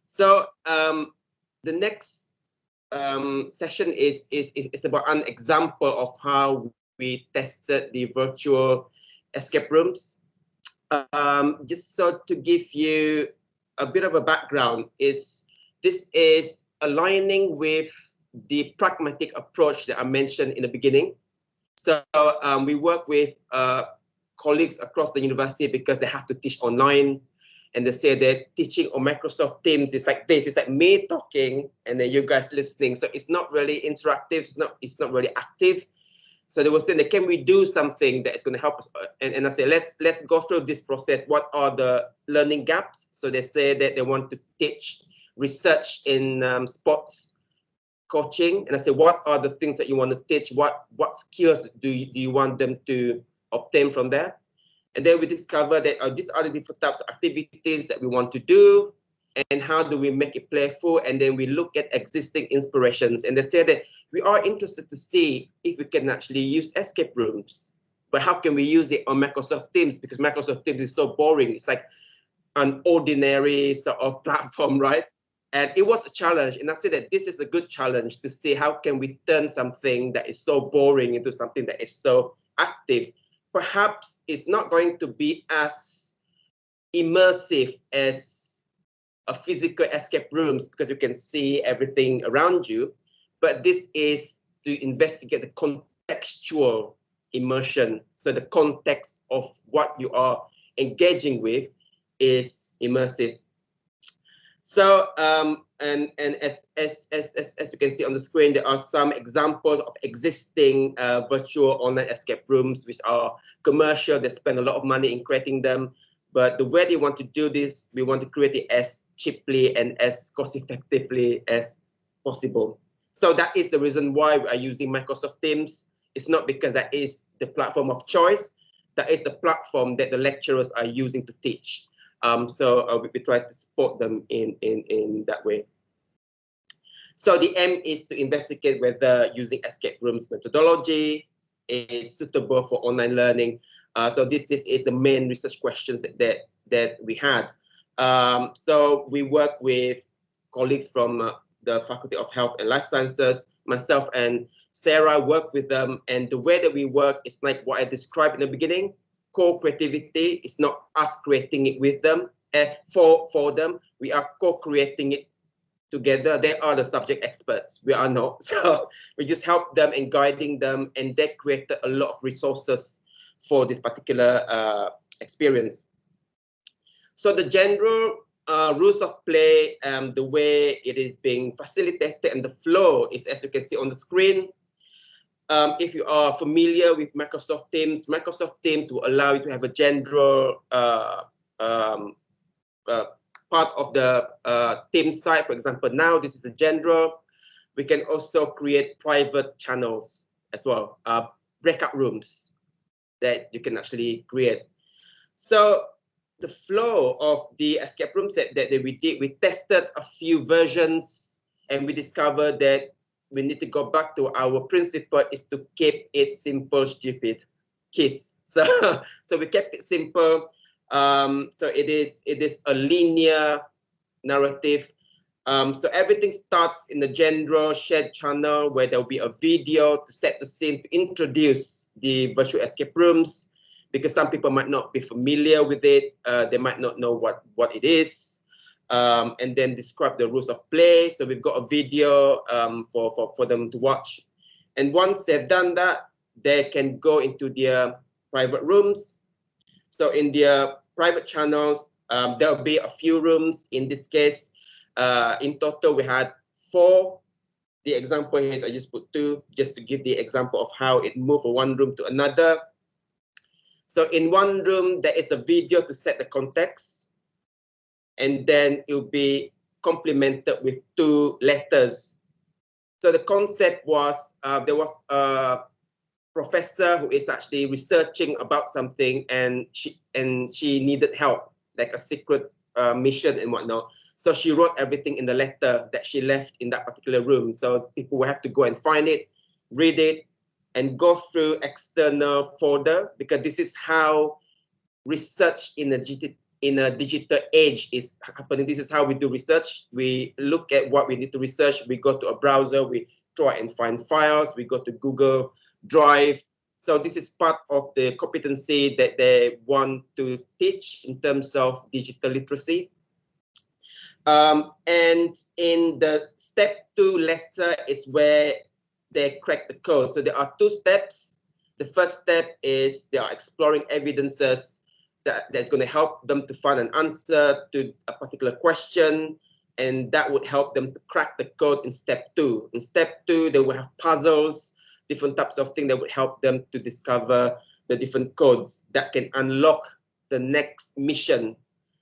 So the next session is about an example of how we tested the virtual escape rooms. Just so to give you a bit of a background, this is aligning with the pragmatic approach that I mentioned in the beginning. So we work with colleagues across the university because they have to teach online, and they say that teaching on Microsoft Teams is like this. It's like me talking and then you guys listening. So it's not really interactive. It's not really active. So they were saying that, can we do something that is going to help us? And I say, let's go through this process. What are the learning gaps? So they say that they want to teach research in sports coaching. And I say, what are the things that you want to teach? What skills do you want them to obtain from there? And then we discover that these are the different types of activities that we want to do, and how do we make it playful. And then we look at existing inspirations, and they say that we are interested to see if we can actually use escape rooms, but how can we use it on Microsoft Teams, because Microsoft Teams is so boring. It's like an ordinary sort of platform, right? And it was a challenge, and I said that this is a good challenge to see how can we turn something that is so boring into something that is so active. Perhaps it's not going to be as immersive as a physical escape rooms because you can see everything around you, but this is to investigate the contextual immersion. So the context of what you are engaging with is immersive. So and as you can see on the screen, there are some examples of existing virtual online escape rooms which are commercial. They spend a lot of money in creating them, but the way they want to do this, we want to create it as cheaply and as cost effectively as possible. So that is the reason why we are using Microsoft Teams. It's not because that is the platform of choice. That is the platform that the lecturers are using to teach. We try to support them in that way. So the aim is to investigate whether using escape rooms methodology is suitable for online learning. So this is the main research questions that we had. So we work with colleagues from the Faculty of Health and Life Sciences. Myself and Sarah work with them, and the way that we work is like what I described in the beginning. Co-creativity is not us creating it with them, for them. We are co-creating it together. They are the subject experts. We are not. So we just help them and guiding them, and they created a lot of resources for this particular experience. So the general rules of play, the way it is being facilitated and the flow is as you can see on the screen. If you are familiar with Microsoft Teams will allow you to have a general part of the team site. For example, now this is a general. We can also create private channels as well, breakout rooms that you can actually create. So the flow of the escape rooms that we did, we tested a few versions, and we discovered that we need to go back to our principle is to keep it simple, stupid, KISS. So we kept it simple. So it is a linear narrative. So everything starts in the general shared channel where there will be a video to set the scene, to introduce the virtual escape rooms, because some people might not be familiar with it. They might not know what it is. And then describe the rules of play. So we've got a video for them to watch. And once they've done that, they can go into their private rooms. So in their private channels, there'll be a few rooms. In this case, in total, we had 4. The example here is I just put 2, just to give the example of how it moved from one room to another. So in one room, there is a video to set the context, and then it will be complemented with 2 letters. So the concept was there was a professor who is actually researching about something, and she needed help, like a secret mission and whatnot. So she wrote everything in the letter that she left in that particular room. So people will have to go and find it, read it, and go through external folder, because this is how research in a digital age is happening. This is how we do research. We look at what we need to research. We go to a browser. We try and find files. We go to Google Drive. So this is part of the competency that they want to teach in terms of digital literacy. And in the step 2 letter is where they crack the code. So there are 2 steps. The first step is they are exploring evidences that's going to help them to find an answer to a particular question, and that would help them to crack the code in step 2. In step 2, they will have puzzles, different types of things that would help them to discover the different codes that can unlock the next mission.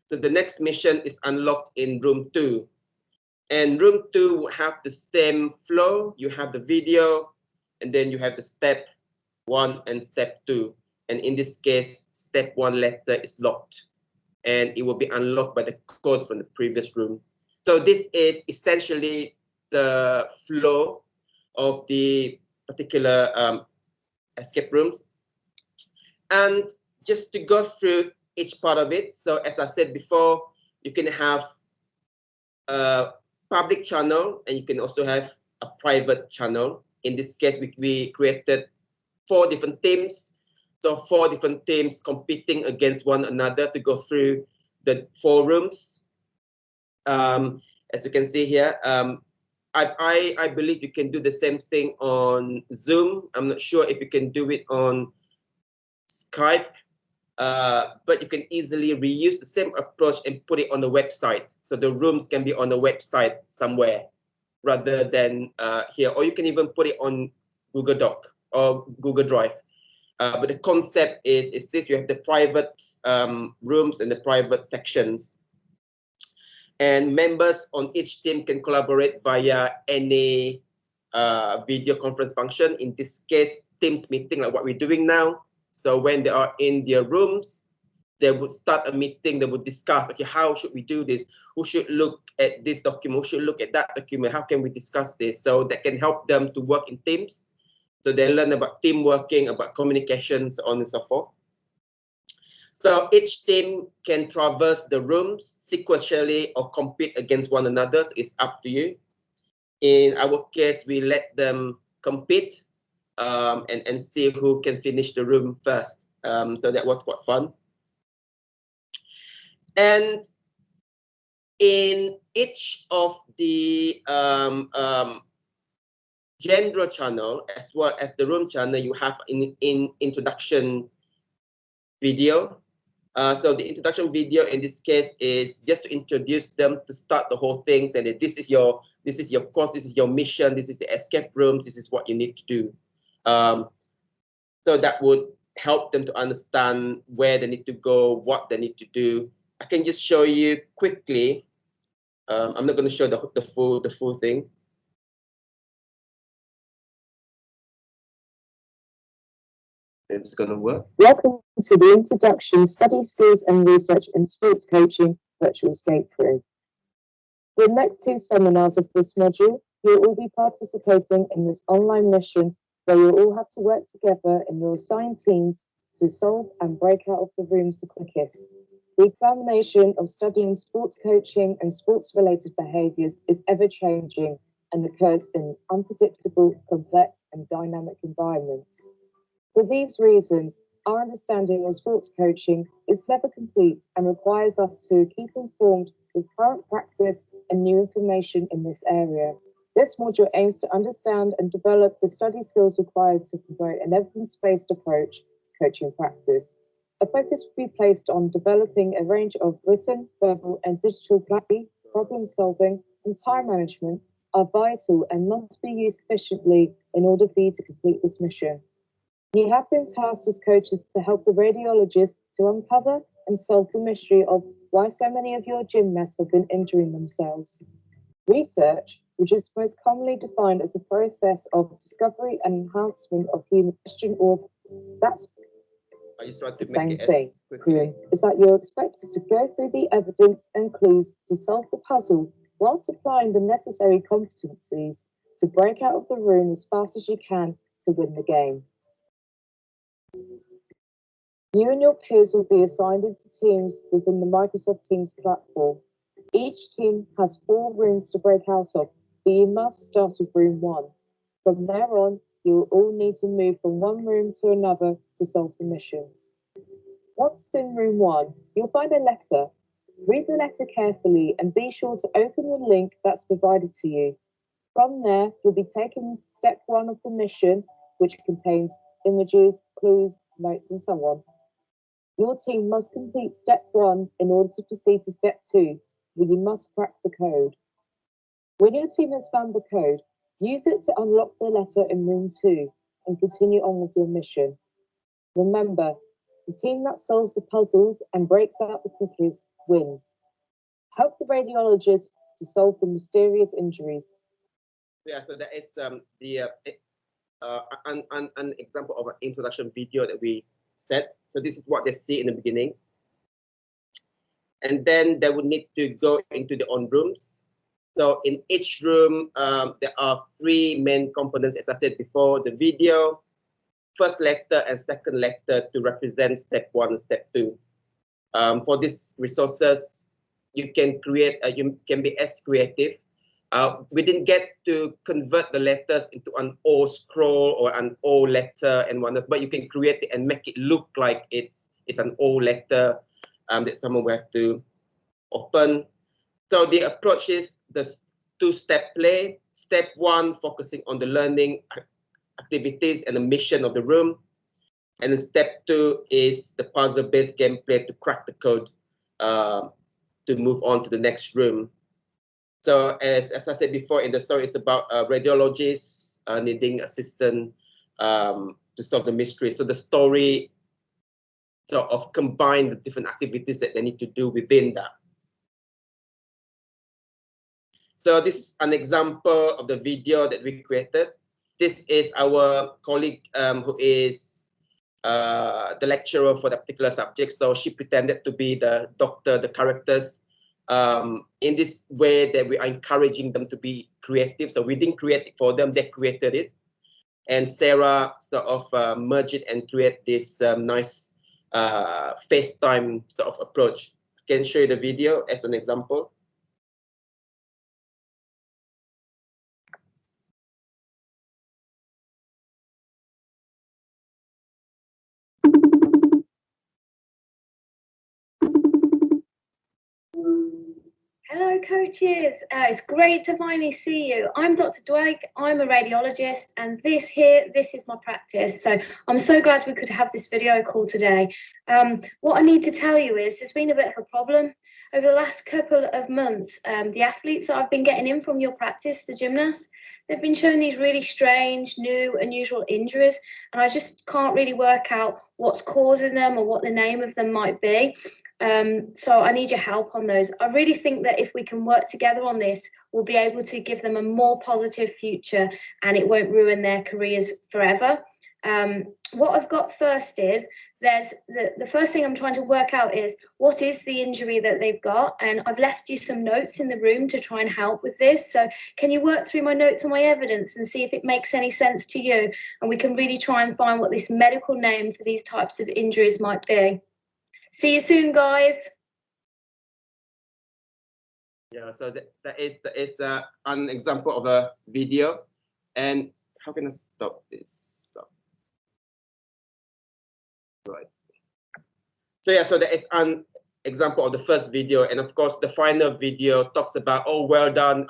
So the next mission is unlocked in room 2. And room 2 will have the same flow. You have the video, and then you have the step 1 and step 2. And in this case, step 1 letter is locked, and it will be unlocked by the code from the previous room. So this is essentially the flow of the particular escape room. And just to go through each part of it. So as I said before, you can have a public channel, and you can also have a private channel. In this case, we created 4 different teams. So 4 different teams competing against one another to go through the 4 rooms. As you can see here, I believe you can do the same thing on Zoom. I'm not sure if you can do it on Skype, but you can easily reuse the same approach and put it on the website. So the rooms can be on the website somewhere rather than here, or you can even put it on Google Doc or Google Drive. But the concept is this: you have the private rooms and the private sections. And members on each team can collaborate via any video conference function. In this case, Teams meeting, like what we're doing now. So when they are in their rooms, they would start a meeting. They would discuss, okay, how should we do this? Who should look at this document? Who should look at that document? How can we discuss this? So that can help them to work in teams. So they learn about team working, about communication, so on and so forth. So each team can traverse the rooms sequentially or compete against one another. So it's up to you. In our case, we let them compete and see who can finish the room first. So that was quite fun. And in each of the general channel as well as the room channel, you have in introduction video. So the introduction video in this case is just to introduce them to start the whole thing. And this is your course, this is your mission, this is the escape rooms, this is what you need to do. So that would help them to understand where they need to go, what they need to do. I can just show you quickly. I'm not going to show the full thing. It's going to work. Welcome to the Introduction, Study Skills and Research in Sports Coaching Virtual Escape Room. For the next two seminars of this module, you'll all be participating in this online mission where you'll all have to work together in your assigned teams to solve and break out of the rooms the quickest. The examination of studying sports coaching and sports-related behaviours is ever-changing and occurs in unpredictable, complex and dynamic environments. For these reasons, our understanding of sports coaching is never complete and requires us to keep informed with current practice and new information in this area. This module aims to understand and develop the study skills required to promote an evidence-based approach to coaching practice. A focus will be placed on developing a range of written, verbal, and digital planning, problem solving, and time management are vital and must be used efficiently in order for you to complete this mission. You have been tasked as coaches to help the radiologists to uncover and solve the mystery of why so many of your gymnasts have been injuring themselves. Research, which is most commonly defined as the process of discovery and enhancement of human question or that's I just tried to the make same it thing, as quickly. is that you're expected to go through the evidence and clues to solve the puzzle whilst applying the necessary competencies to break out of the room as fast as you can to win the game. You and your peers will be assigned into teams within the Microsoft Teams platform. Each team has 4 rooms to break out of, but you must start with room 1. From there on, you will all need to move from one room to another to solve the missions. Once in room 1, you'll find a letter. Read the letter carefully and be sure to open the link that's provided to you. From there, you'll be taken to step 1 of the mission, which contains images, clues, notes, and so on. Your team must complete step 1 in order to proceed to step 2, where you must crack the code. When your team has found the code, use it to unlock the letter in room 2 and continue on with your mission. Remember, the team that solves the puzzles and breaks out the quickest wins. Help the radiologist to solve the mysterious injuries. Yeah, so that is an example of an introduction video that we set. So this is what they see in the beginning. And then they would need to go into their own rooms. So in each room, there are 3 main components, as I said before, the video, first letter and second letter to represent step 1 and step 2. For these resources, you can create, you can be as creative. We didn't get to convert the letters into an O scroll or an O letter and whatnot, but you can create it and make it look like it's an O letter that someone will have to open. So the approach is the 2-step play. Step 1, focusing on the learning activities and the mission of the room. And then step 2 is the puzzle-based gameplay to crack the code to move on to the next room. So as I said before in the story, it's about radiologists needing assistance to solve the mystery. So the story sort of combine the different activities that they need to do within that. So this is an example of the video that we created. This is our colleague who is the lecturer for the particular subject. So she pretended to be the doctor, the characters, in this way that we are encouraging them to be creative. So we didn't create it for them, they created it. And Sarah sort of merged it and create this nice FaceTime sort of approach. I can show you the video as an example. Hello coaches, it's great to finally see you. I'm Dr. Dwight, I'm a radiologist, and this is my practice. So I'm so glad we could have this video call today. What I need to tell you is there's been a bit of a problem. Over the last couple of months, the athletes that I've been getting in from your practice, the gymnasts, they've been showing these really strange, new, unusual injuries, and I just can't really work out what's causing them or what the name of them might be. So I need your help on those. I really think that if we can work together on this, we'll be able to give them a more positive future and it won't ruin their careers forever. What I've got first is there's the first thing I'm trying to work out is what is the injury that they've got, and I've left you some notes in the room to try and help with this. So can you work through my notes and my evidence and see if it makes any sense to you, and we can really try and find what this medical name for these types of injuries might be. See you soon, guys. Yeah, so that is an example of a video. And how can I stop this? Stop. Right. So yeah, so that is an example of the first video, and of course the final video talks about, oh, well done,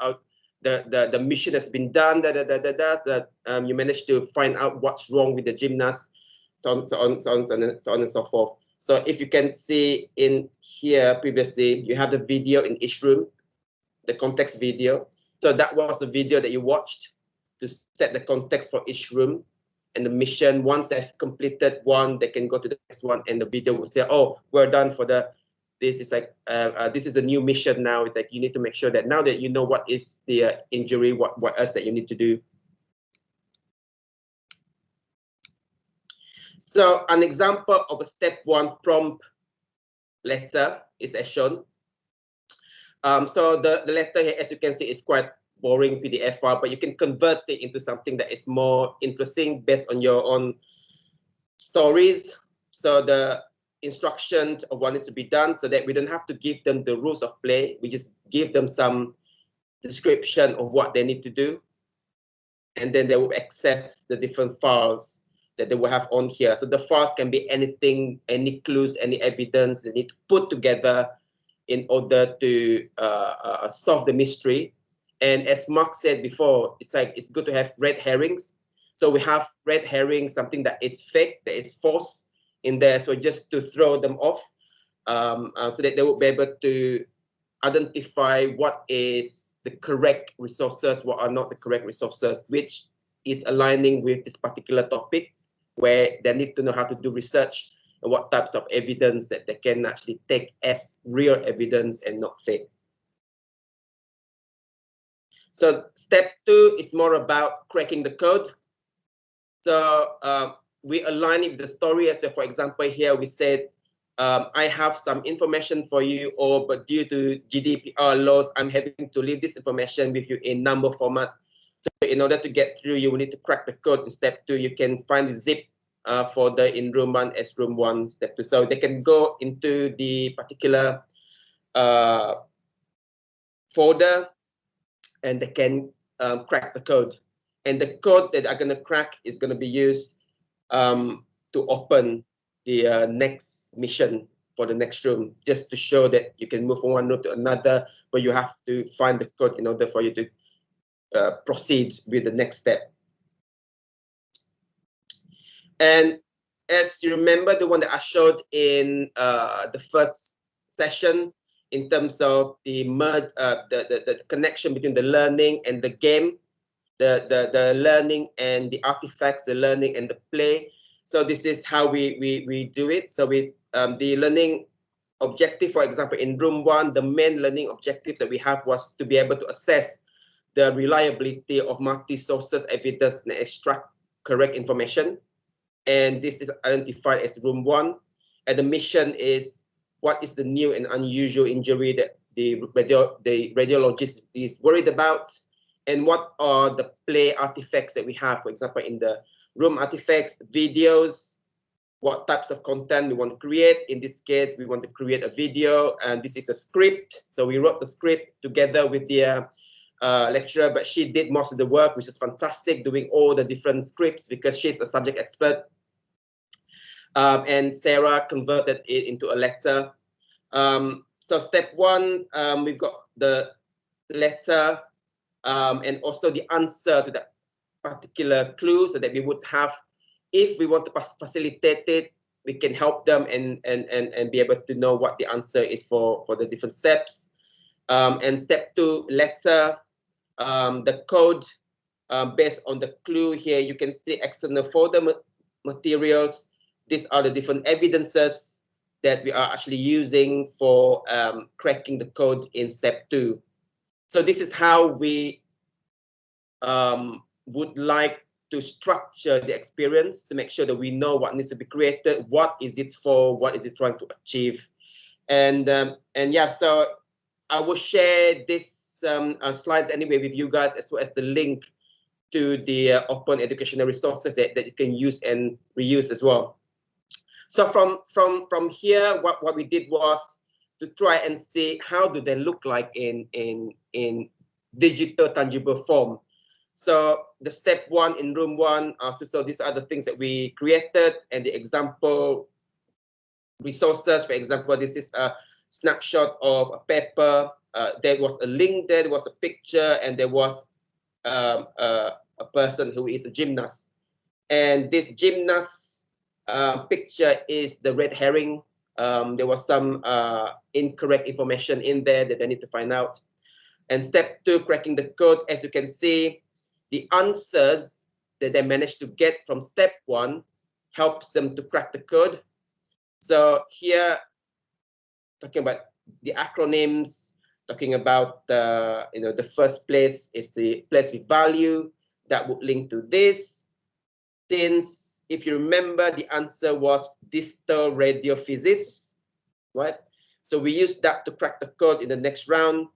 the mission has been done. You managed to find out what's wrong with the gymnast, so on and so forth. So if you can see in here previously, you have the video in each room, the context video. So that was the video that you watched to set the context for each room and the mission. Once they've completed one, they can go to the next one, and the video will say, oh, we're done for the, this is like, this is a new mission now. It's like you need to make sure that now that you know what is the injury, what else that you need to do. So an example of a step one prompt letter is as shown. So the letter here, as you can see, is quite boring PDF file, but you can convert it into something that is more interesting based on your own stories. So the instructions of what needs to be done, so that we don't have to give them the rules of play. We just give them some description of what they need to do, and then they will access the different files that they will have on here. So the files can be anything, any clues, any evidence they need to put together in order to solve the mystery. And as Mark said before, it's like it's good to have red herrings. So we have red herrings, something that is fake, that is false in there. So just to throw them off, so that they will be able to identify what is the correct resources, what are not the correct resources, which is aligning with this particular topic, where they need to know how to do research and what types of evidence that they can actually take as real evidence and not fake. So step two is more about cracking the code. So we align it with the story as well. For example, here we said, I have some information for you, but due to GDPR laws, I'm having to leave this information with you in number format. So in order to get through, you will need to crack the code. In step two, you can find the zip folder in room one as room one, step two. So they can go into the particular folder and they can crack the code. And the code that are going to crack is going to be used to open the next mission for the next room, just to show that you can move from one room to another, but you have to find the code in order for you to proceed with the next step. And as you remember, the one that I showed in the first session, in terms of the connection between the learning and the game, the learning and the artifacts, the learning and the play. So this is how we do it. So we the learning objective. For example, in room 1, the main learning objectives that we have was to be able to assess the reliability of multi-sources evidence and extract correct information. And this is identified as room 1. And the mission is, what is the new and unusual injury that the radiologist is worried about? And what are the play artifacts that we have? For example, in the room artifacts, videos, what types of content we want to create. In this case, we want to create a video, and this is a script. So we wrote the script together with the lecturer, but she did most of the work, which is fantastic, doing all the different scripts because she's a subject expert. And Sarah converted it into a letter. So step 1, we've got the letter and also the answer to that particular clue, so that we would have, if we want to facilitate it, we can help them and be able to know what the answer is for the different steps. And step 2, letter, the code based on the clue here. You can see external folder materials. These are the different evidences that we are actually using for cracking the code in step 2. So this is how we would like to structure the experience to make sure that we know what needs to be created, what is it for, what is it trying to achieve. And yeah, so I will share this slides anyway with you guys, as well as the link to the open educational resources that you can use and reuse as well. So from here, what we did was to try and see how do they look like in digital tangible form. So the step 1 in room 1, so these are the things that we created, and the example resources. For example, this is a snapshot of a paper. There was a link there was a picture, and there was a person who is a gymnast. And this gymnast picture is the red herring. There was some incorrect information in there that they need to find out. And step 2, cracking the code. As you can see, the answers that they managed to get from step 1 helps them to crack the code. So here, talking about the acronyms, talking about the first place is the place with value that would link to this. Since, if you remember, the answer was distal radiophysics, right? So we used that to crack the code in the next round.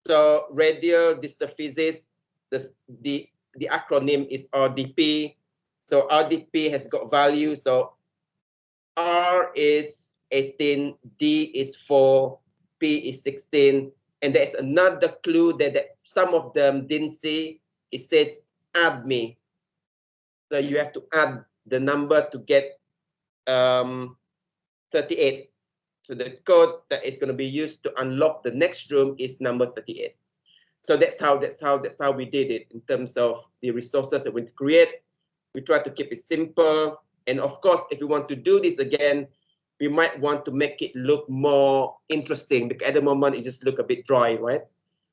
So radio distal physics, the acronym is RDP. So RDP has got value. So R is 18, D is 4, P is 16. And there's another clue that some of them didn't see. It says add me. So you have to add the number to get 38. So the code that is going to be used to unlock the next room is number 38. So that's how we did it in terms of the resources that we create. We try to keep it simple. And of course, if we want to do this again, we might want to make it look more interesting, because at the moment it just look a bit dry, right?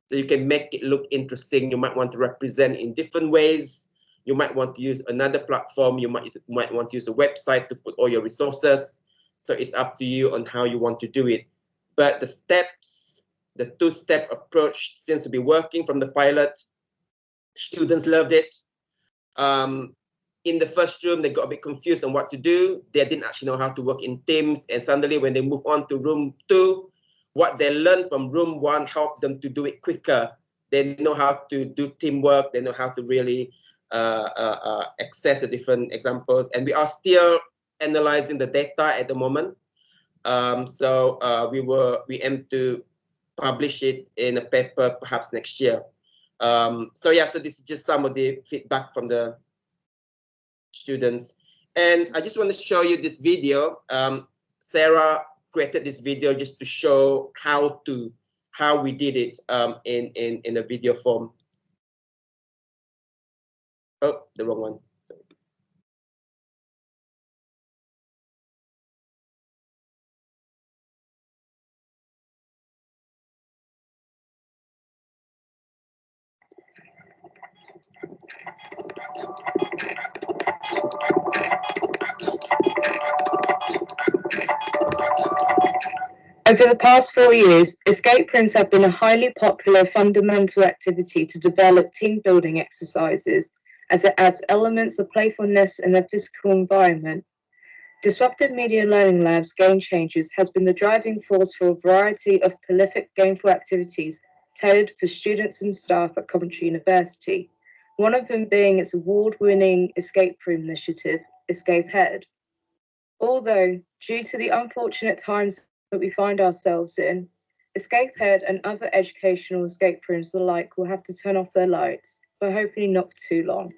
So you can make it look interesting. You might want to represent in different ways. You might want to use another platform. You might want to use a website to put all your resources. So it's up to you on how you want to do it. But the steps, the 2-step approach seems to be working from the pilot. Students loved it. In the first room, they got a bit confused on what to do. They didn't actually know how to work in teams. And suddenly when they move on to room 2, what they learned from room 1 helped them to do it quicker. They know how to do teamwork. They know how to really access the different examples. And we are still analyzing the data at the moment. So we aim to publish it in a paper perhaps next year. So yeah, so this is just some of the feedback from the students. And I just want to show you this video. Sarah created this video just to show how we did it in a video form. Oh, the wrong one. Sorry. Over the past 4 years, escape rooms have been a highly popular fundamental activity to develop team building exercises, as it adds elements of playfulness in their physical environment. Disruptive Media Learning Lab's Game Changers has been the driving force for a variety of prolific gameful activities tailored for students and staff at Coventry University, one of them being its award-winning escape room initiative, Escape Head. Although, due to the unfortunate times that we find ourselves in, Escape Head and other educational escape rooms alike will have to turn off their lights, but hopefully not for too long.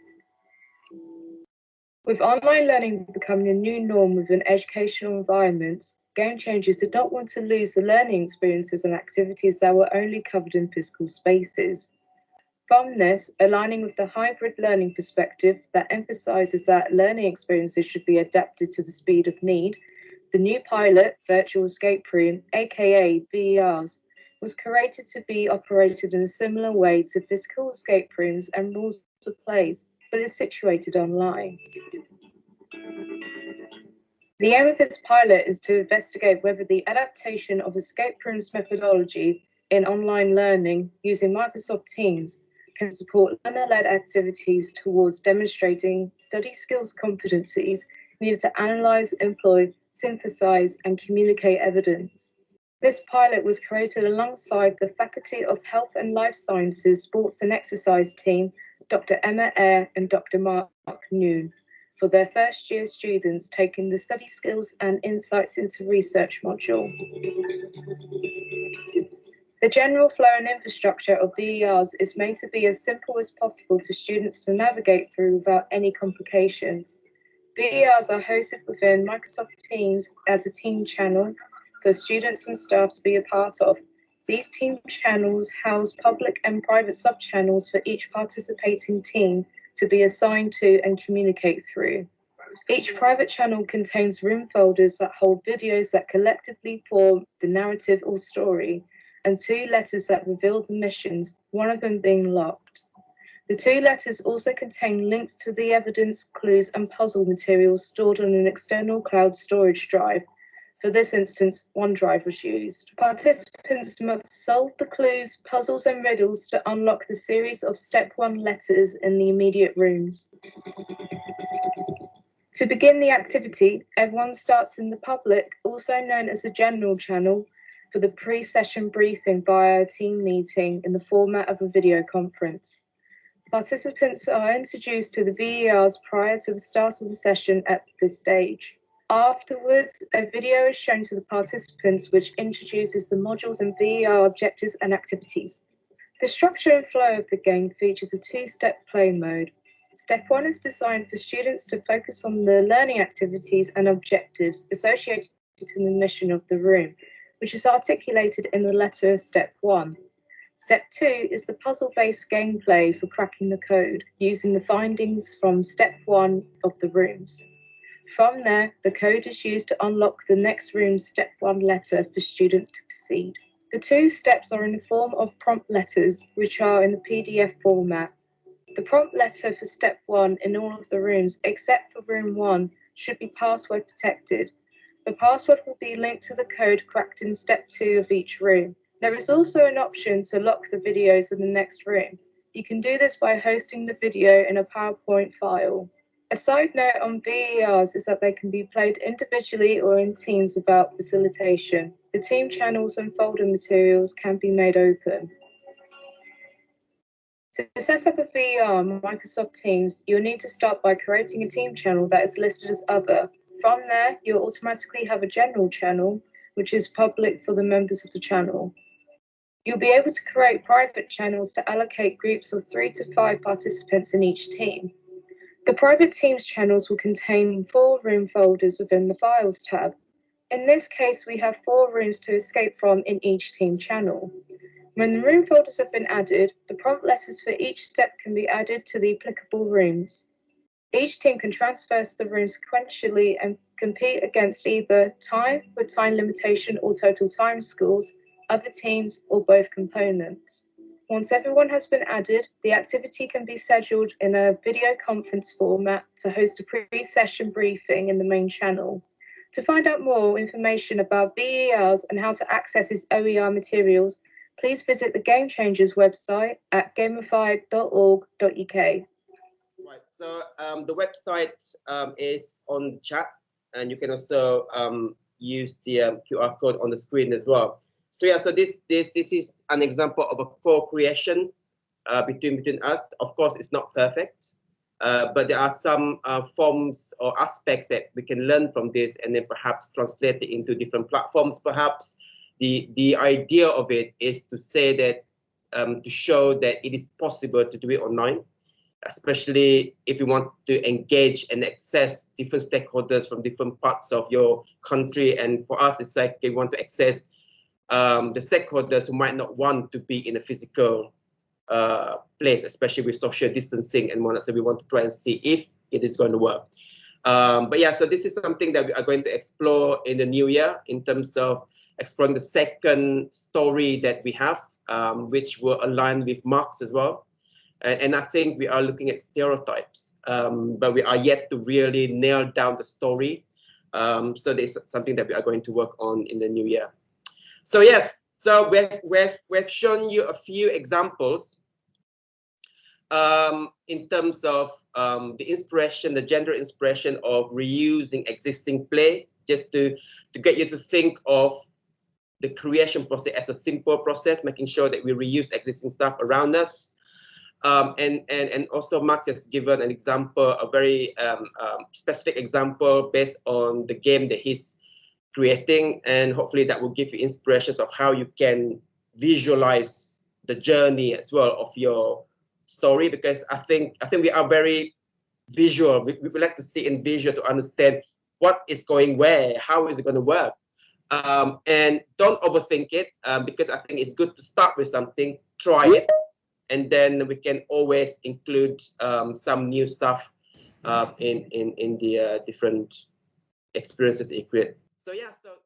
With online learning becoming a new norm within educational environments, Game Changers did not want to lose the learning experiences and activities that were only covered in physical spaces. From this, aligning with the hybrid learning perspective that emphasizes that learning experiences should be adapted to the speed of need, the new pilot, Virtual Escape Room, aka VERs, was created to be operated in a similar way to physical escape rooms and rules of plays, but is situated online. The aim of this pilot is to investigate whether the adaptation of escape rooms methodology in online learning using Microsoft Teams can support learner-led activities towards demonstrating study skills competencies needed to analyze, employ, synthesize, and communicate evidence. This pilot was created alongside the Faculty of Health and Life Sciences Sports and Exercise team, Dr. Emma Eyre and Dr. Mark Noon, for their first-year students taking the Study Skills and Insights into Research module. The general flow and infrastructure of VERs is made to be as simple as possible for students to navigate through without any complications. VERs are hosted within Microsoft Teams as a team channel for students and staff to be a part of. These team channels house public and private sub-channels for each participating team to be assigned to and communicate through. Each private channel contains room folders that hold videos that collectively form the narrative or story, and 2 letters that reveal the missions, one of them being locked. The 2 letters also contain links to the evidence, clues, and puzzle materials stored on an external cloud storage drive. For this instance, OneDrive was used. Participants must solve the clues, puzzles, and riddles to unlock the series of Step 1 letters in the immediate rooms. To begin the activity, everyone starts in the public, also known as the general channel, for the pre-session briefing via a team meeting in the format of a video conference. Participants are introduced to the VERs prior to the start of the session at this stage. Afterwards, a video is shown to the participants which introduces the modules and VER objectives and activities. The structure and flow of the game features a 2-step play mode. Step 1 is designed for students to focus on the learning activities and objectives associated to the mission of the room, which is articulated in the letter of Step 1. Step 2 is the puzzle-based gameplay for cracking the code, using the findings from Step 1 of the rooms. From there, the code is used to unlock the next room's Step 1 letter for students to proceed. The 2 steps are in the form of prompt letters, which are in the PDF format. The prompt letter for Step 1 in all of the rooms, except for Room 1, should be password protected. The password will be linked to the code cracked in Step 2 of each room. There is also an option to lock the videos in the next room. You can do this by hosting the video in a PowerPoint file. A side note on VERs is that they can be played individually or in teams without facilitation. The team channels and folder materials can be made open. To set up a VER on Microsoft Teams, you'll need to start by creating a team channel that is listed as Other. From there, you'll automatically have a general channel, which is public for the members of the channel. You'll be able to create private channels to allocate groups of 3 to 5 participants in each team. The private Teams channels will contain 4 room folders within the Files tab. In this case, we have 4 rooms to escape from in each team channel. When the room folders have been added, the prompt letters for each step can be added to the applicable rooms. Each team can traverse the room sequentially and compete against either time with time limitation or total time scores, other teams, or both components. Once everyone has been added, the activity can be scheduled in a video conference format to host a pre-session briefing in the main channel. To find out more information about VERs and how to access its OER materials, please visit the Game Changers website at gamified.org.uk. Right, so the website is on the chat, and you can also use the QR code on the screen as well. So yeah, so this is an example of a co-creation between us. Of course, it's not perfect, but there are some forms or aspects that we can learn from this, and then perhaps translate it into different platforms. Perhaps the idea of it is to say that to show that it is possible to do it online, especially if you want to engage and access different stakeholders from different parts of your country. And for us, it's like we want to access the stakeholders who might not want to be in a physical place, especially with social distancing and whatnot. So we want to try and see if it is going to work. But yeah, so this is something that we are going to explore in the new year in terms of exploring the second story that we have, which will align with Mark's as well. And I think we are looking at stereotypes, but we are yet to really nail down the story. So this is something that we are going to work on in the new year. So yes, so we've shown you a few examples in terms of the inspiration, the gender inspiration of reusing existing play, just to get you to think of the creation process as a simple process, making sure that we reuse existing stuff around us. And also Mark has given an example, a very specific example based on the game that he's creating, and hopefully that will give you inspirations of how you can visualize the journey as well of your story, because I think we are very visual. We like to see in visual to understand what is going where, how is it going to work, and don't overthink it, because I think it's good to start with something, try it, and then we can always include some new stuff in the different experiences that you create. So yeah, so